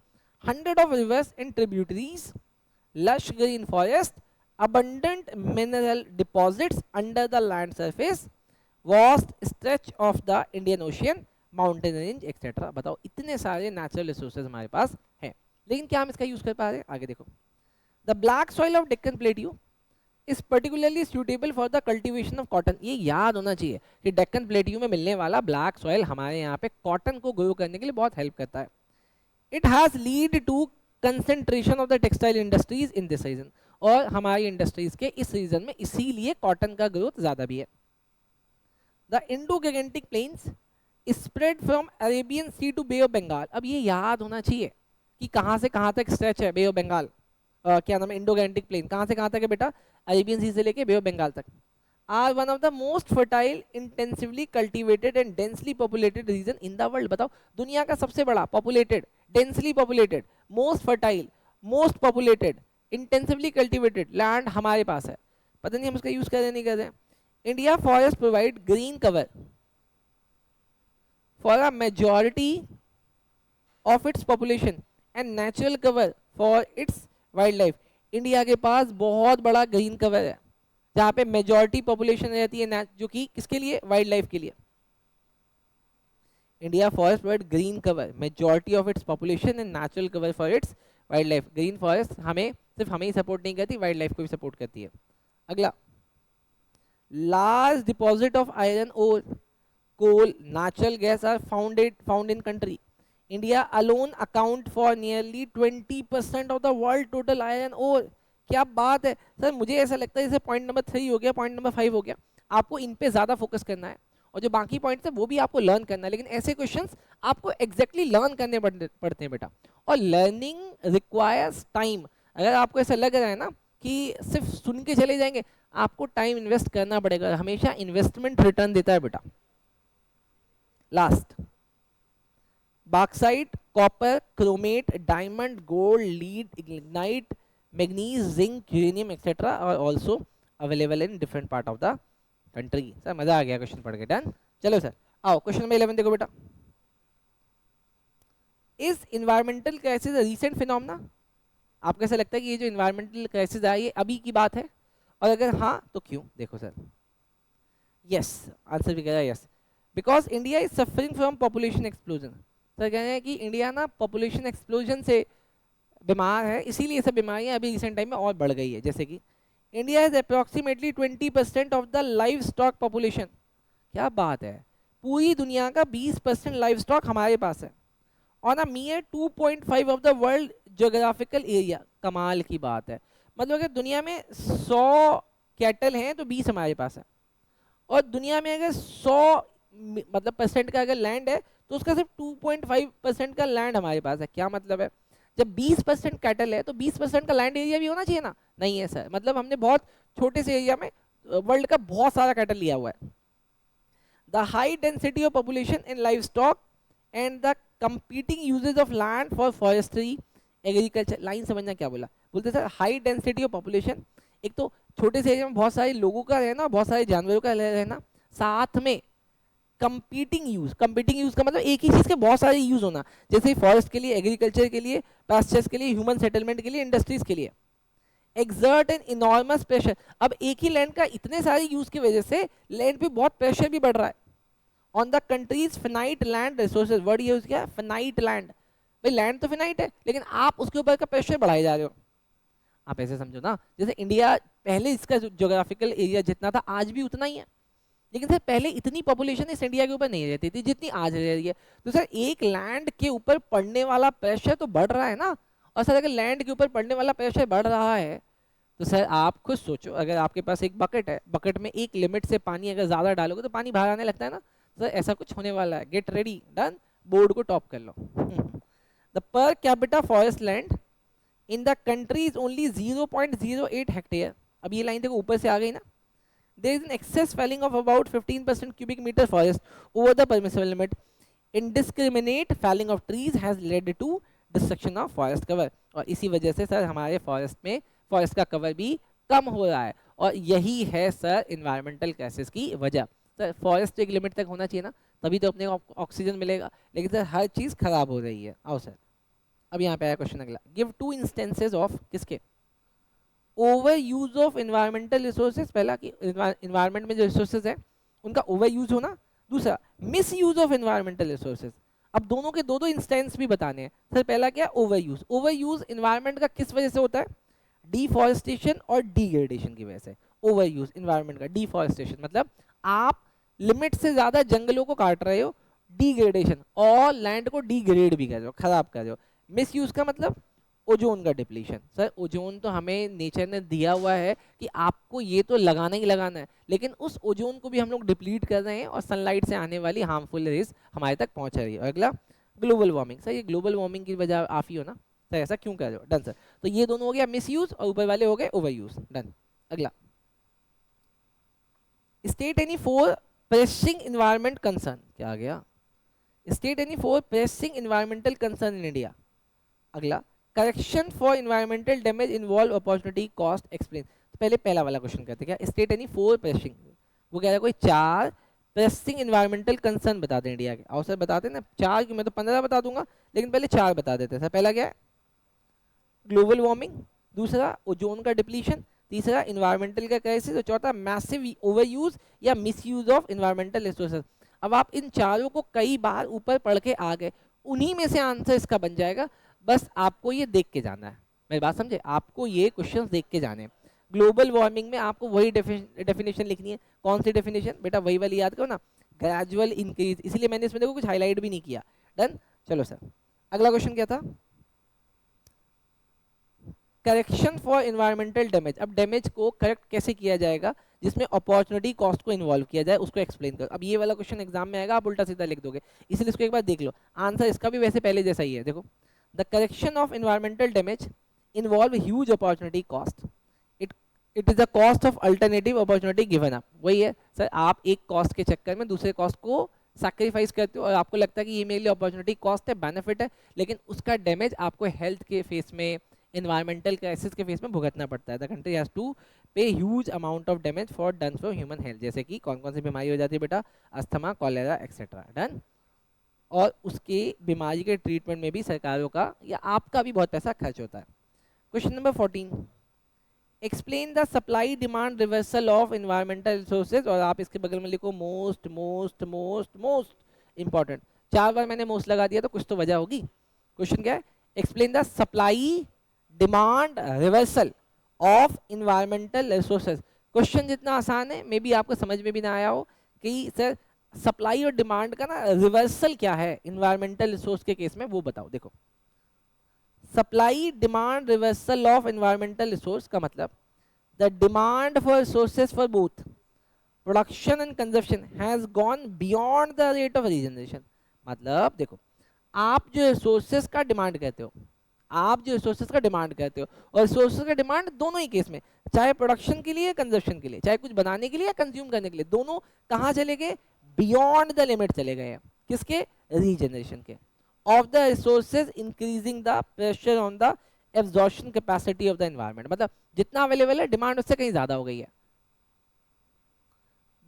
100 of reverse and tributaries, lush green forest, abundant mineral deposits under the land surface, vast stretch of the Indian Ocean, mountain range, etc. बताओ इतने सारे नेचुरल रिसोर्सेज हमारे पास हैं, लेकिन क्या हम इसका यूज कर पा रहे हैं? आगे देखो, the black soil of Deccan plateau is particularly suitable for the cultivation of cotton. ये याद होना चाहिए कि डेक्कन प्लेट्यू में मिलने वाला ब्लैक सॉइल हमारे यहाँ पे कॉटन को ग्रो करने के लिए बहुत हेल्प करता है। It has lead to concentration of the textile industries in this region, और हमारी इंडस्ट्रीज के इस रीजन में इसीलिए कॉटन का ग्रोथ ज्यादा भी है। The Indo Gangetic plains spread from Arabian sea to bay of Bengal. अब ये याद होना चाहिए कि कहाँ से कहाँ तक स्ट्रेच है बे ऑफ बंगाल, क्या नाम है, इंडो गैंजेटिक प्लेन कहाँ से कहाँ तक है बेटा, अरेबियन सी से लेके बे ऑफ बंगाल तक। Are one of the most fertile, intensively cultivated and densely populated region in the world. बताओ दुनिया का सबसे बड़ा populated, densely populated, most fertile, most populated, intensively cultivated land हमारे पास है। पता नहीं हम उसका यूज कर रहे नहीं कर रहे। India forest provide green cover for a majority of its population and natural cover for its wild life. India के पास बहुत बड़ा ग्रीन कवर है जहाँ पे मेजॉरिटी पॉपुलेशन रहती है, जो कि किसके लिए, वाइल्ड लाइफ के लिए। India forest provide green cover, majority of its population and natural cover for its wild life. Green forest हमें सिर्फ हमें ही सपोर्ट नहीं करती, वाइल्ड लाइफ को भी सपोर्ट करती है। अगला, large deposit of iron ore, coal, natural gas are found in country. India alone account for nearly 20% of the world total iron ore. क्या बात है सर, मुझे ऐसा लगता है जैसे पॉइंट नंबर 3 हो गया, पॉइंट नंबर 5 हो गया, आपको इन पे ज्यादा फोकस करना है, और जो बाकी पॉइंट्स है वो भी आपको लर्न करना है। लेकिन ऐसे क्वेश्चंस आपको एग्जैक्टली लर्न करने पड़ते हैं बेटा, और लर्निंग रिक्वायर्स टाइम। अगर आपको ऐसा लग रहा है ना कि सिर्फ सुन के चले जाएंगे, आपको टाइम इन्वेस्ट करना पड़ेगा, हमेशा इन्वेस्टमेंट रिटर्न देता है बेटा। Last, bauxite, copper, chromate, diamond, gold, lead, lignite, manganese, zinc, uranium etcetera are also available in different part of the country. Sir मजा आ गया क्वेश्चन पढ़ के। डन। चलो सर आओ क्वेश्चन नंबर 11 देखो बेटा। Is environmental crisis a recent phenomena? आपको ऐसा लगता है कि ये जो इन्वायरमेंटल क्राइसिस है ये अभी की बात है, और अगर हाँ तो क्यों? देखो सर, यस, आंसर भी कह रहा है yes, because India is suffering from population explosion. Sir कह रहे हैं कि इंडिया ना पॉपुलेशन एक्सप्लोजन से बीमार है, इसीलिए ये सब बीमारियां अभी रिसेंट टाइम में और बढ़ गई है। जैसे कि India has approximately 20% of the live stock population. क्या बात है, पूरी दुनिया का 20% लाइव स्टॉक हमारे पास है। On a मियर 2.5 of the world geographical area. कमाल की बात है, मतलब अगर दुनिया में 100 कैटल हैं तो 20 हमारे पास है। और दुनिया में अगर 100 मतलब परसेंट का अगर लैंड है तो उसका सिर्फ 2.5% का लैंड हमारे पास है। क्या मतलब है, जब 20% कैटल है तो 20% का लैंड एरिया भी होना चाहिए ना, नहीं है सर। मतलब हमने बहुत छोटे से एरिया में वर्ल्ड का बहुत सारा कैटल लिया हुआ है। The high density of population in live stock and the competing uses of land for forestry agriculture. Line समझना क्या बोला, बोलते sir high density of population, एक तो छोटे से एरिया में बहुत सारे लोगों का रहना, बहुत सारे जानवरों का रहना, साथ में कंपीटिंग यूज का मतलब एक ही चीज के बहुत सारे यूज होना, जैसे फॉरेस्ट के लिए, एग्रीकल्चर के लिए, पास्चर्स के लिए, ह्यूमन सेटलमेंट के लिए, इंडस्ट्रीज के लिए। Exert an enormous pressure. अब एक ही लैंड का इतने सारे यूज की वजह से लैंड पे बहुत प्रेशर भी बढ़ रहा है। On the countries finite land resources, word use किया फिनाइट लैंड। भाई लैंड तो फिनाइट है, लेकिन आप उसके ऊपर का प्रेशर बढ़ाए जा रहे हो। आप ऐसे समझो ना, जैसे इंडिया पहले इसका ज्योग्राफिकल एरिया जितना था आज भी उतना ही है, लेकिन सर पहले इतनी पॉपुलेशन इस इंडिया के ऊपर नहीं रहती थी जितनी आज रह रही है। तो सर एक लैंड के ऊपर पड़ने वाला प्रेशर तो बढ़ रहा है ना। और सर अगर लैंड के ऊपर पड़ने वाला प्रेशर बढ़ रहा है तो सर आप खुद सोचो, अगर आपके पास एक बकेट है, बकेट में एक लिमिट से पानी अगर ज़्यादा डालोगे तो पानी बाहर आने लगता है ना। सर ऐसा कुछ होने वाला है। गेट रेडी, डन, बोर्ड को टॉप कर लो। The per capita forest land in the country is only 0.08 hectare. अब ये लाइन देखो ऊपर से आ गई ना। There is an excess felling of about 15% cubic meter forest over the permissible limit. Indiscriminate felling of trees has led to destruction of forest cover. और इसी वजह से सर हमारे फॉरेस्ट में फॉरेस्ट का कवर भी कम हो रहा है। और यही है सर इन्वायरमेंटल क्राइसिस की वजह। सर फॉरेस्ट एक लिमिट तक होना चाहिए ना, तभी तो अपने ऑक्सीजन मिलेगा, लेकिन सर हर चीज़ खराब हो रही है। आओ सर, अब यहाँ पे आया क्वेश्चन अगला। गिव 2 इंस्टेंसेज ऑफ किसके, over use of environmental resources. पहला कि इन्वायरमेंट में जो रिसोर्सेज है उनका ओवर यूज होना, दूसरा miss use of environmental resources. अब दोनों के दो इंस्टेंस भी बताने हैं। सर पहला क्या, over use. Over use environment का किस वजह से होता है, डिफॉरेस्टेशन और डिग्रेडेशन की वजह से। ओवर यूज इन्वायरमेंट का, डिफॉरेस्टेशन मतलब आप लिमिट से ज्यादा जंगलों को काट रहे हो, डिग्रेडेशन और लैंड को डिग्रेड भी कर रहे हो, खराब कर रहे हो। मिस यूज का मतलब ओजोन का डिप्लीशन। सर ओजोन तो हमें नेचर ने दिया हुआ है कि आपको ये तो लगाना ही लगाना है, लेकिन उस ओजोन को भी हम लोग डिप्लीट कर रहे हैं और सनलाइट से आने वाली हार्मफुल रेज हमारे तक पहुंच रही है। और अगला ग्लोबल वार्मिंग। सर ये ग्लोबल वार्मिंग की वजह आप ही हो ना सर, ऐसा क्यों कर रहे हो। डन सर, तो ये दोनों हो गया मिस यूज और ऊपर वाले हो गए ओवर यूज। डन। अगला, state any 4 pressing environment concern. क्या आ गया, state any 4 pressing environmental concern in India. अगला, correction for environmental damage involve opportunity cost explain. तो पहले पहला वाला क्वेश्चन करते क्या, स्टेट एनी 4 प्रेसिंग, वो कह रहा है कोई 4 प्रेसिंग इन्वायरमेंटल कंसर्न बता दें इंडिया के। और सर बताते ना 4 क्यों, मैं तो 15 बता दूंगा, लेकिन पहले 4 बता देते हैं सर। पहला क्या है, ग्लोबल वार्मिंग, दूसरा ओजोन का डिप्लीशन, तीसरा इन्वायरमेंटल का क्राइसिस, और चौथा मैसिव ओवर यूज या miss use of environmental resources. अब आप इन चारों को कई बार ऊपर पढ़ के आ गए, उन्हीं में से आंसर इसका बन जाएगा। बस आपको ये देख के जाना है, मेरी बात समझे, आपको ये क्वेश्चंस देख के जाने हैं। ग्लोबल वार्मिंग में आपको वही डेफिनेशन लिखनी है। कौन सी डेफिनेशन बेटा, वही वाली याद करो ना, ग्रेजुअल इंक्रीज, इसलिए मैंने इसमें देखो कुछ हाईलाइट भी नहीं किया। डन। चलो सर, अगला क्वेश्चन क्या था, करेक्शन फॉर इन्वायरमेंटल डैमेज। अब डैमेज को करेक्ट कैसे किया जाएगा जिसमें अपॉर्चुनिटी कॉस्ट को इन्वॉल्व किया जाए, उसको एक्सप्लेन करो। अब ये वाला क्वेश्चन एग्जाम में आएगा, आप उल्टा सीधा लिख दोगे, इसलिए इसको एक बार देख लो। आंसर इसका भी वैसे पहले जैसा ही है, देखो, the correction of environmental damage involve huge opportunity cost, it is the cost of alternative opportunity given up. वही है सर, आप एक कॉस्ट के चक्कर में दूसरे कॉस्ट को सैक्रिफाइस करते हो और आपको लगता है कि ये मेरे लिए अपॉर्चुनिटी कॉस्ट है, बेनिफिट है, लेकिन उसका डैमेज आपको हेल्थ के फेस में, इन्वायरमेंटल क्राइसिस के फेस में भुगतना पड़ता है। The country has to pay huge amount of damage for done for human health. जैसे कि कौन कौन सी बीमारी हो जाती है बेटा, अस्थमा, कॉलेरा एक्सेट्रा। डन। और उसके बीमारी के ट्रीटमेंट में भी सरकारों का या आपका भी बहुत पैसा खर्च होता है। Question number 14, explain the supply demand reversal of environmental resources. और आप इसके बगल में लिखो most most most most important. 4 बार मैंने मोस्ट लगा दिया तो कुछ तो वजह होगी। क्वेश्चन क्या है, explain the supply demand reversal of environmental resources. Question जितना आसान है मे बी आपको समझ में भी ना आया हो कि सर सप्लाई और डिमांड का ना रिवर्सल क्या है इन्वायरमेंटल रिसोर्स के केस में, वो बताओ। देखो supply demand reversal of environmental resource का मतलब the demand for resources for both production and consumption has gone beyond the rate of regeneration. मतलब देखो आप जो रिसोर्सेज का डिमांड कहते हो, आप जो रिसोर्सेज का डिमांड कहते हो, और रिसोर्सेज का डिमांड दोनों ही केस में, चाहे प्रोडक्शन के लिए कंजप्शन के लिए, चाहे कुछ बनाने के लिए या कंज्यूम करने के लिए, दोनों कहाँ चले गए, बियॉन्ड द लिमिट चले गए हैं। किसके, रीजनरेशन के। Of the resources increasing the pressure on the absorption capacity of the environment. मतलब जितना अवेलेबल है डिमांड उससे कहीं ज्यादा हो गई है।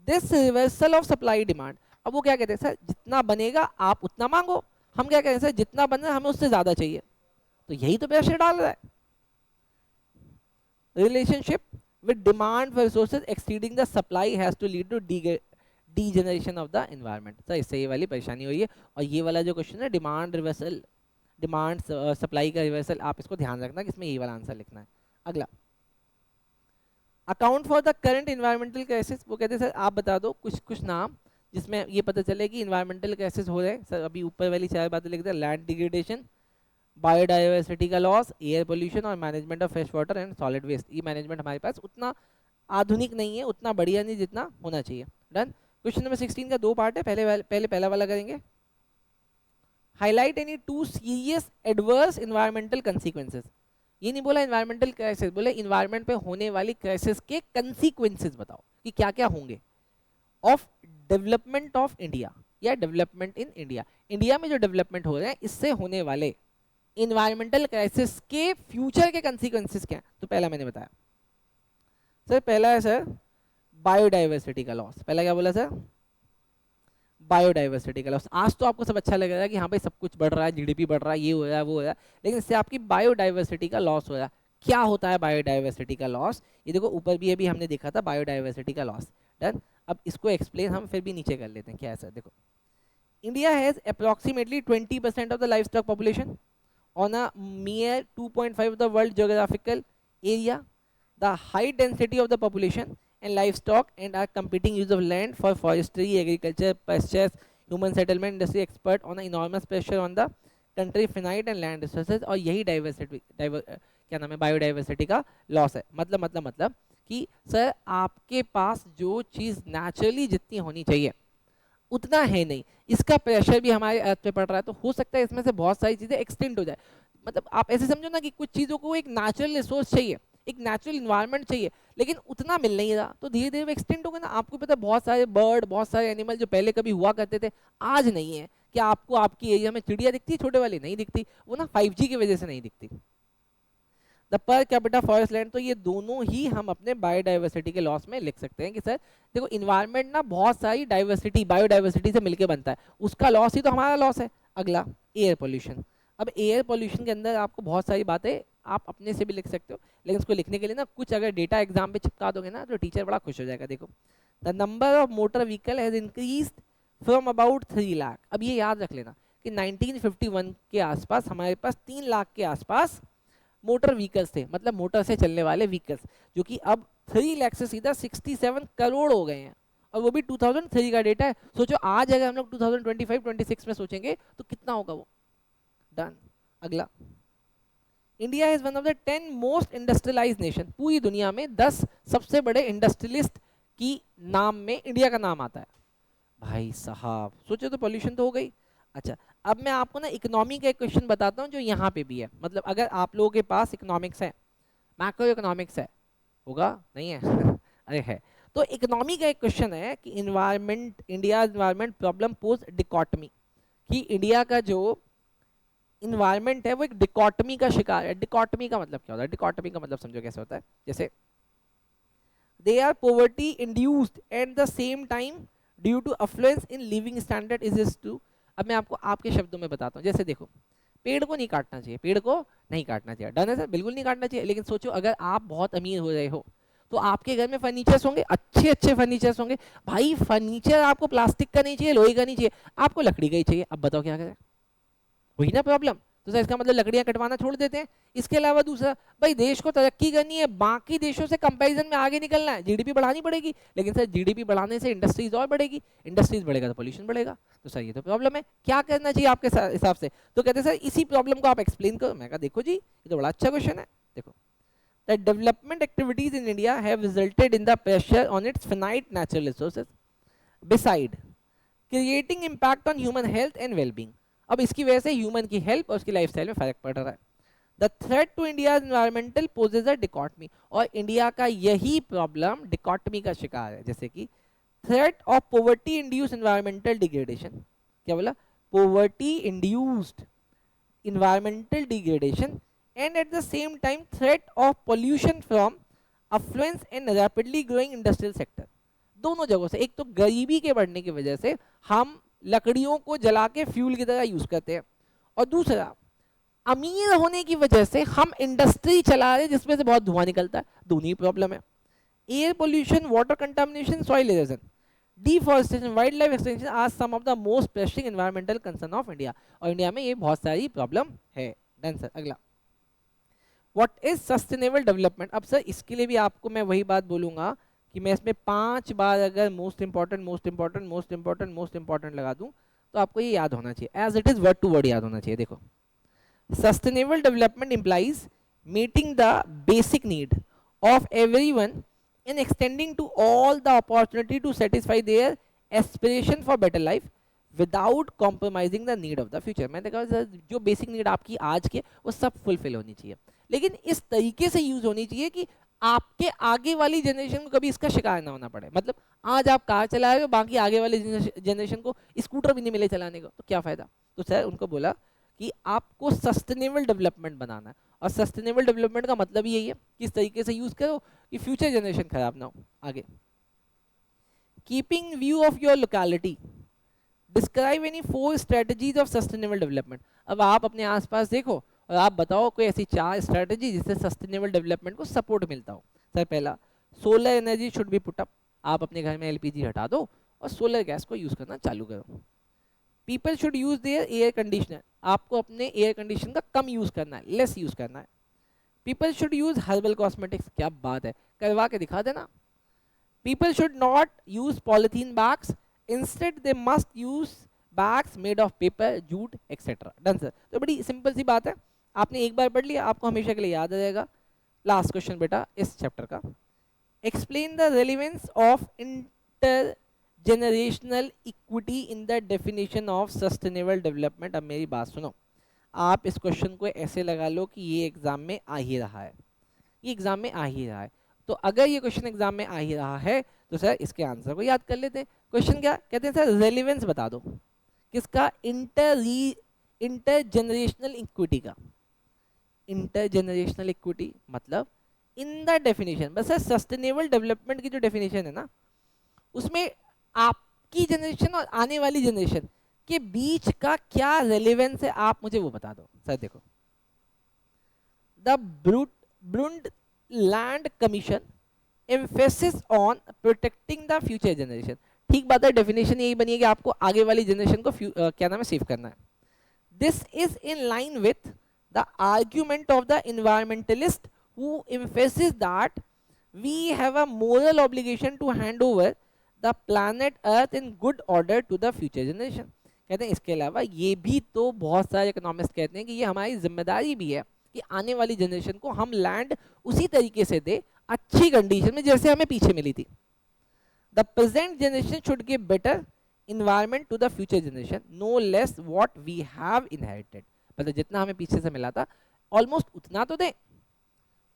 This reversal of supply demand, अब वो क्या कहते हैं सर जितना बनेगा आप उतना मांगो, हम क्या कहते हैं सर जितना बन रहा है हमें उससे ज्यादा चाहिए, तो यही तो प्रेशर डाल रहा है। Relationship with demand for resources exceeding the supply has to lead to degeneration of the environment. Sir इससे ये वाली परेशानी हुई है। और ये वाला जो क्वेश्चन है डिमांड रिवर्सल, डिमांड सप्लाई का रिवर्सल, आप इसको ध्यान रखना कि इसमें ये वाला आंसर लिखना है। अगला account for the current environmental crisis, वो कहते हैं सर आप बता दो कुछ नाम जिसमें ये पता चले कि इन्वायरमेंटल क्राइसिस हो रहे हैं। सर अभी ऊपर वाली चार बातें लिख दें, लैंड डिग्रेडेशन, बायोडाइवर्सिटी का लॉस, एयर पोल्यूशन और management of fresh water and solid waste. ये मैनेजमेंट हमारे पास उतना आधुनिक नहीं है, उतना बढ़िया नहीं जितना होना चाहिए। डन। क्वेश्चन नंबर 16 का दो पार्ट है, पहला वाला करेंगे। Highlight any two serious adverse environmental consequences. ये नहीं बोला इन्वायरमेंटल क्राइसिस, बोले इन्वायरमेंट पे होने वाली क्राइसिस के कंसिक्वेंसेस बताओ कि क्या क्या होंगे। ऑफ डेवलपमेंट ऑफ इंडिया या डेवलपमेंट इन इंडिया, इंडिया में जो डेवलपमेंट हो रहे हैं इससे होने वाले इन्वायरमेंटल क्राइसिस के फ्यूचर के कंसिक्वेंसेस क्या है। तो पहला मैंने बताया सर, पहला है सर बायोडाइवर्सिटी का लॉस। पहला क्या बोला सर, बायोडाइवर्सिटी का लॉस। आज तो आपको सब अच्छा लग रहा है कि हाँ भाई सब कुछ बढ़ रहा है, जीडीपी बढ़ रहा है, ये हो रहा है वो हो रहा है, लेकिन इससे आपकी बायोडाइवर्सिटी का लॉस हो रहा है। क्या होता है बायोडाइवर्सिटी का लॉस, ये देखो ऊपर भी अभी हमने देखा था बायोडाइवर्सिटी का लॉस। डन। अब इसको एक्सप्लेन हम फिर भी नीचे कर लेते हैं। क्या है सर, देखो India has approximately 20% of the life stock population on a mere 2.5 of the world geographical area. The high density of the population and livestock and our competing use of land for forestry, agriculture, pastures, human settlement, industry expert on an enormous pressure on the country finite and land resources। और यही diversity क्या नाम है, biodiversity का loss है। मतलब कि sir आपके पास जो चीज़ नेचुरली जितनी होनी चाहिए उतना है नहीं, इसका प्रेशर भी हमारे अर्थ पे पड़ रहा है, तो हो सकता है इसमें से बहुत सारी चीज़ें एक्सटेंड हो जाए। मतलब आप ऐसे समझो ना कि कुछ चीज़ों को एक नेचुरल रिसोर्स चाहिए, एक नेचुरल इन्वायरमेंट चाहिए, लेकिन उतना मिल नहीं रहा, तो धीरे धीरे वो एक्सटेंड होगा ना। आपको पता है बहुत सारे बर्ड, बहुत सारे एनिमल जो पहले कभी हुआ करते थे आज नहीं है। क्या आपको आपकी एरिया में चिड़िया दिखती है, छोटे वाली नहीं दिखती, वो ना 5G की वजह से नहीं दिखती। The per capita forest land, तो ये दोनों ही हम अपने बायोडाइवर्सिटी के लॉस में लिख सकते हैं कि सर देखो इन्वायरमेंट ना बहुत सारी डाइवर्सिटी बायोडाइवर्सिटी से मिलकर बनता है, उसका लॉस ही तो हमारा लॉस है। अगला एयर पोल्यूशन। अब एयर पोल्यूशन के अंदर आपको बहुत सारी बातें आप अपने से भी लिख सकते हो, लेकिन उसको लिखने के लिए ना कुछ अगर डेटा एग्जाम पे चिपका दोगे ना तो टीचर बड़ा खुश हो जाएगा। देखो the number of motor vehicle has increased from about 3 lakh. अब ये याद रख लेना कि 1951 के आसपास हमारे पास 3 लाख के आसपास मोटर व्हीकल्स थे, मतलब मोटर से चलने वाले व्हीकल्स, जो कि अब 3 लाख से सीधा 67 करोड़ हो गए हैं, और वो भी 2003 का डेटा है। सोचो आज अगर हम लोग 2025-26 में सोचेंगे तो कितना होगा वो। डन। अगला, India is one of the 10 most industrialized nation. पूरी दुनिया में 10 सबसे बड़े इंडस्ट्रियलिस्ट की नाम में इंडिया का नाम आता है। भाई साहब सोचो तो पॉल्यूशन तो हो गई। अच्छा अब मैं आपको ना इकोनॉमी का एक क्वेश्चन बताता हूँ जो यहाँ पे भी है। मतलब अगर आप लोगों के पास इकोनॉमिक्स है, मैक्रो इकोनॉमिक्स है, होगा नहीं है अरे है, तो इकोनॉमी का एक क्वेश्चन है कि environment, India environment problem pose dichotomy, कि इंडिया का जो इन्वायरमेंट है वो एक डिकॉटमी का शिकार है। डिकॉटमी का मतलब क्या होता है, डिकॉटमी का मतलब समझो कैसे होता है, जैसे they are poverty induced at the same time due to affluence in living standard is too. अब मैं आपको आपके शब्दों में बताता हूँ, जैसे देखो पेड़ को नहीं काटना चाहिए, पेड़ को नहीं काटना चाहिए, डन है सर, बिल्कुल नहीं काटना चाहिए। लेकिन सोचो अगर आप बहुत अमीर हो रहे हो तो आपके घर में फर्नीचर्स होंगे, अच्छे अच्छे फर्नीचर्स होंगे। भाई फर्नीचर आपको प्लास्टिक का नहीं चाहिए, लोहे का नहीं चाहिए, आपको लकड़ी का ही चाहिए। अब बताओ क्या करें, वही ना प्रॉब्लम। तो सर इसका मतलब लकड़ियां कटवाना छोड़ देते हैं। इसके अलावा दूसरा, भाई देश को तरक्की करनी है, बाकी देशों से कंपैरिजन में आगे निकलना है, जीडीपी बढ़ानी पड़ेगी, लेकिन सर जीडीपी बढ़ाने से इंडस्ट्रीज और बढ़ेगी, इंडस्ट्रीज बढ़ेगा तो पोल्यूशन बढ़ेगा। तो सर ये तो प्रॉब्लम है, क्या करना चाहिए आपके हिसाब से? तो कहते हैं सर इसी प्रॉब्लम को आप एक्सप्लेन करो। मैं कहा देखो जी ये तो बड़ा अच्छा क्वेश्चन है। देखो, the development activities in India have resulted in the pressure on its finite natural resources beside creating impact on human health and well-being। अब इसकी वजह से ह्यूमन की हेल्थ और उसकी लाइफस्टाइल में फर्क पड़ रहा है। The threat to India environmental poses a dichotomy, और इंडिया का यही प्रॉब्लम डिकॉटमी का शिकार है, जैसे कि threat of poverty induced environmental degradation. क्या बोला? Poverty induced environmental degradation and at the same time threat of pollution from affluence and rapidly growing industrial sector। दोनों जगहों से, एक तो गरीबी के बढ़ने की वजह से हम लकड़ियों को जला के फ्यूल की तरह यूज करते हैं, और दूसरा अमीर होने की वजह से हम इंडस्ट्री चला रहे हैं जिसमें से बहुत धुआं निकलता है। दोनों ही प्रॉब्लम है, air pollution, water contamination, soil erosion, deforestation, wild life extension are some of the most pressing environmental concern of India. और इंडिया में ये बहुत सारी प्रॉब्लम है। Done sir. अगला, व्हाट इज सस्टेनेबल डेवलपमेंट? अब सर इसके लिए भी आपको मैं वही बात बोलूंगा कि मैं इसमें 5 बार अगर most important most important most important most important लगा दूं तो आपको ये याद होना चाहिए, as it is word to word याद होना चाहिए। देखो, sustainable development implies meeting the basic need of everyone in extending to all the opportunity to satisfy their aspiration for better life without compromising the need of the future। मैंने कहा जो basic need आपकी आज के वो सब fulfil होनी चाहिए, लेकिन इस तरीके से यूज होनी चाहिए कि आपके आगे वाली जनरेशन को कभी इसका शिकार ना होना पड़े। मतलब आज आप कार चला रहे हो, बाकी आगे वाले जनरेशन को स्कूटर भी नहीं मिले चलाने को, तो क्या फायदा? तो सर उनको बोला कि आपको सस्टेनेबल डेवलपमेंट बनाना है, और सस्टेनेबल डेवलपमेंट का मतलब यही है कि इस तरीके से यूज करो कि फ्यूचर जनरेशन खराब ना हो। आगे, keeping view of your locality, describe any 4 strategies of sustainable development. अब आप अपने आसपास देखो और आप बताओ कोई ऐसी 4 स्ट्रेटजी जिससे सस्टेनेबल डेवलपमेंट को सपोर्ट मिलता हो। सर पहला, solar energy should be put up. आप अपने घर में एलपीजी हटा दो और सोलर गैस को यूज करना चालू करो। People should use their air conditioner. आपको अपने एयर कंडीशन का कम यूज करना है, लेस यूज करना है। People should use herbal cosmetics. क्या बात है, करवा के दिखा देना। People should not use polythene bags, instead they must use bags made of paper, jute etcetera. Done sir. तो बड़ी सिंपल सी बात है, आपने एक बार पढ़ लिया, आपको हमेशा के लिए याद रहेगा। लास्ट क्वेश्चन बेटा इस चैप्टर का, explain the relevance of inter generational equity in the definition of sustainable development. अब मेरी बात सुनो, आप इस क्वेश्चन को ऐसे लगा लो कि ये एग्जाम में आ ही रहा है, ये एग्जाम में आ ही रहा है। तो अगर ये क्वेश्चन एग्जाम में आ ही रहा है तो सर इसके आंसर को याद कर लेते हैं। क्वेश्चन क्या कहते हैं सर? रेलेवेंस बता दो किसका? इंटर जनरेशनल इक्विटी का। इंटर जनरेशनल इक्विटी मतलब इन द डेफिनेशन, बस सर सस्टेनेबल डेवलपमेंट की जो डेफिनेशन है ना, उसमें आपकी जनरेशन और आने वाली जनरेशन के बीच का क्या रेलेवेंस है, आप मुझे वो बता दो। सर देखो, the Brundtland commission emphasis on protecting the future generation. ठीक बात है, डेफिनेशन यही बनी है कि आपको आगे वाली जनरेशन को क्या नाम है, सेव करना है। This is in line with the argument of the environmentalist who emphasis that we have a moral obligation to hand over the planet earth in good order to the future generation. कहते हैं इसके अलावा ये भी तो बहुत सारे economist कहते हैं कि ये हमारी जिम्मेदारी भी है कि आने वाली जनरेशन को हम लैंड उसी तरीके से दे, अच्छी कंडीशन में जैसे हमें पीछे मिली थी। The present generation should give better environment to the future generation, no less what we have inherited. मतलब जितना हमें पीछे से मिला था ऑलमोस्ट उतना तो दें।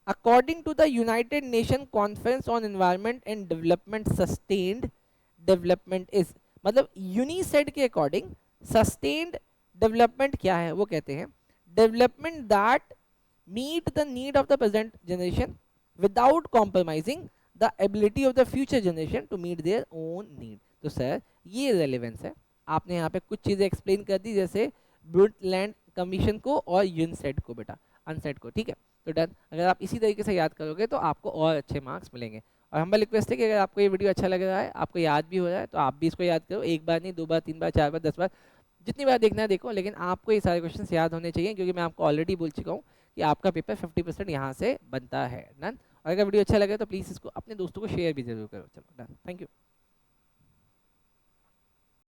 According to the United Nation conference on environment and development, sustained development is, मतलब यूनिसेड के अकॉर्डिंग सस्टेन्ड डेवलपमेंट क्या है? वो कहते हैं development that meet the need of the present generation without compromising the ability of the future generation to meet their own need. तो sir ये relevance है। आपने यहाँ पे कुछ चीज़ें एक्सप्लेन कर दी, जैसे ब्रुंडलैंड कमीशन को और यूनिसेड को, बेटा अनसेड को, ठीक है। तो डन, अगर आप इसी तरीके से याद करोगे तो आपको और अच्छे मार्क्स मिलेंगे। और हमारी रिक्वेस्ट है कि अगर आपको ये वीडियो अच्छा लग रहा है, आपको याद भी हो रहा है, तो आप भी इसको याद करो, एक बार नहीं, 2 बार, 3 बार, 4 बार, 10 बार, जितनी बार देखना है देखो, लेकिन आपको ये सारे क्वेश्चन याद होने चाहिए, क्योंकि मैं आपको ऑलरेडी बोल चुका हूँ कि आपका पेपर 50% यहाँ से बनता है। डन। और अगर वीडियो अच्छा लगे तो प्लीज़ इसको अपने दोस्तों को शेयर भी जरूर करो। चलो डन, थैंक यू।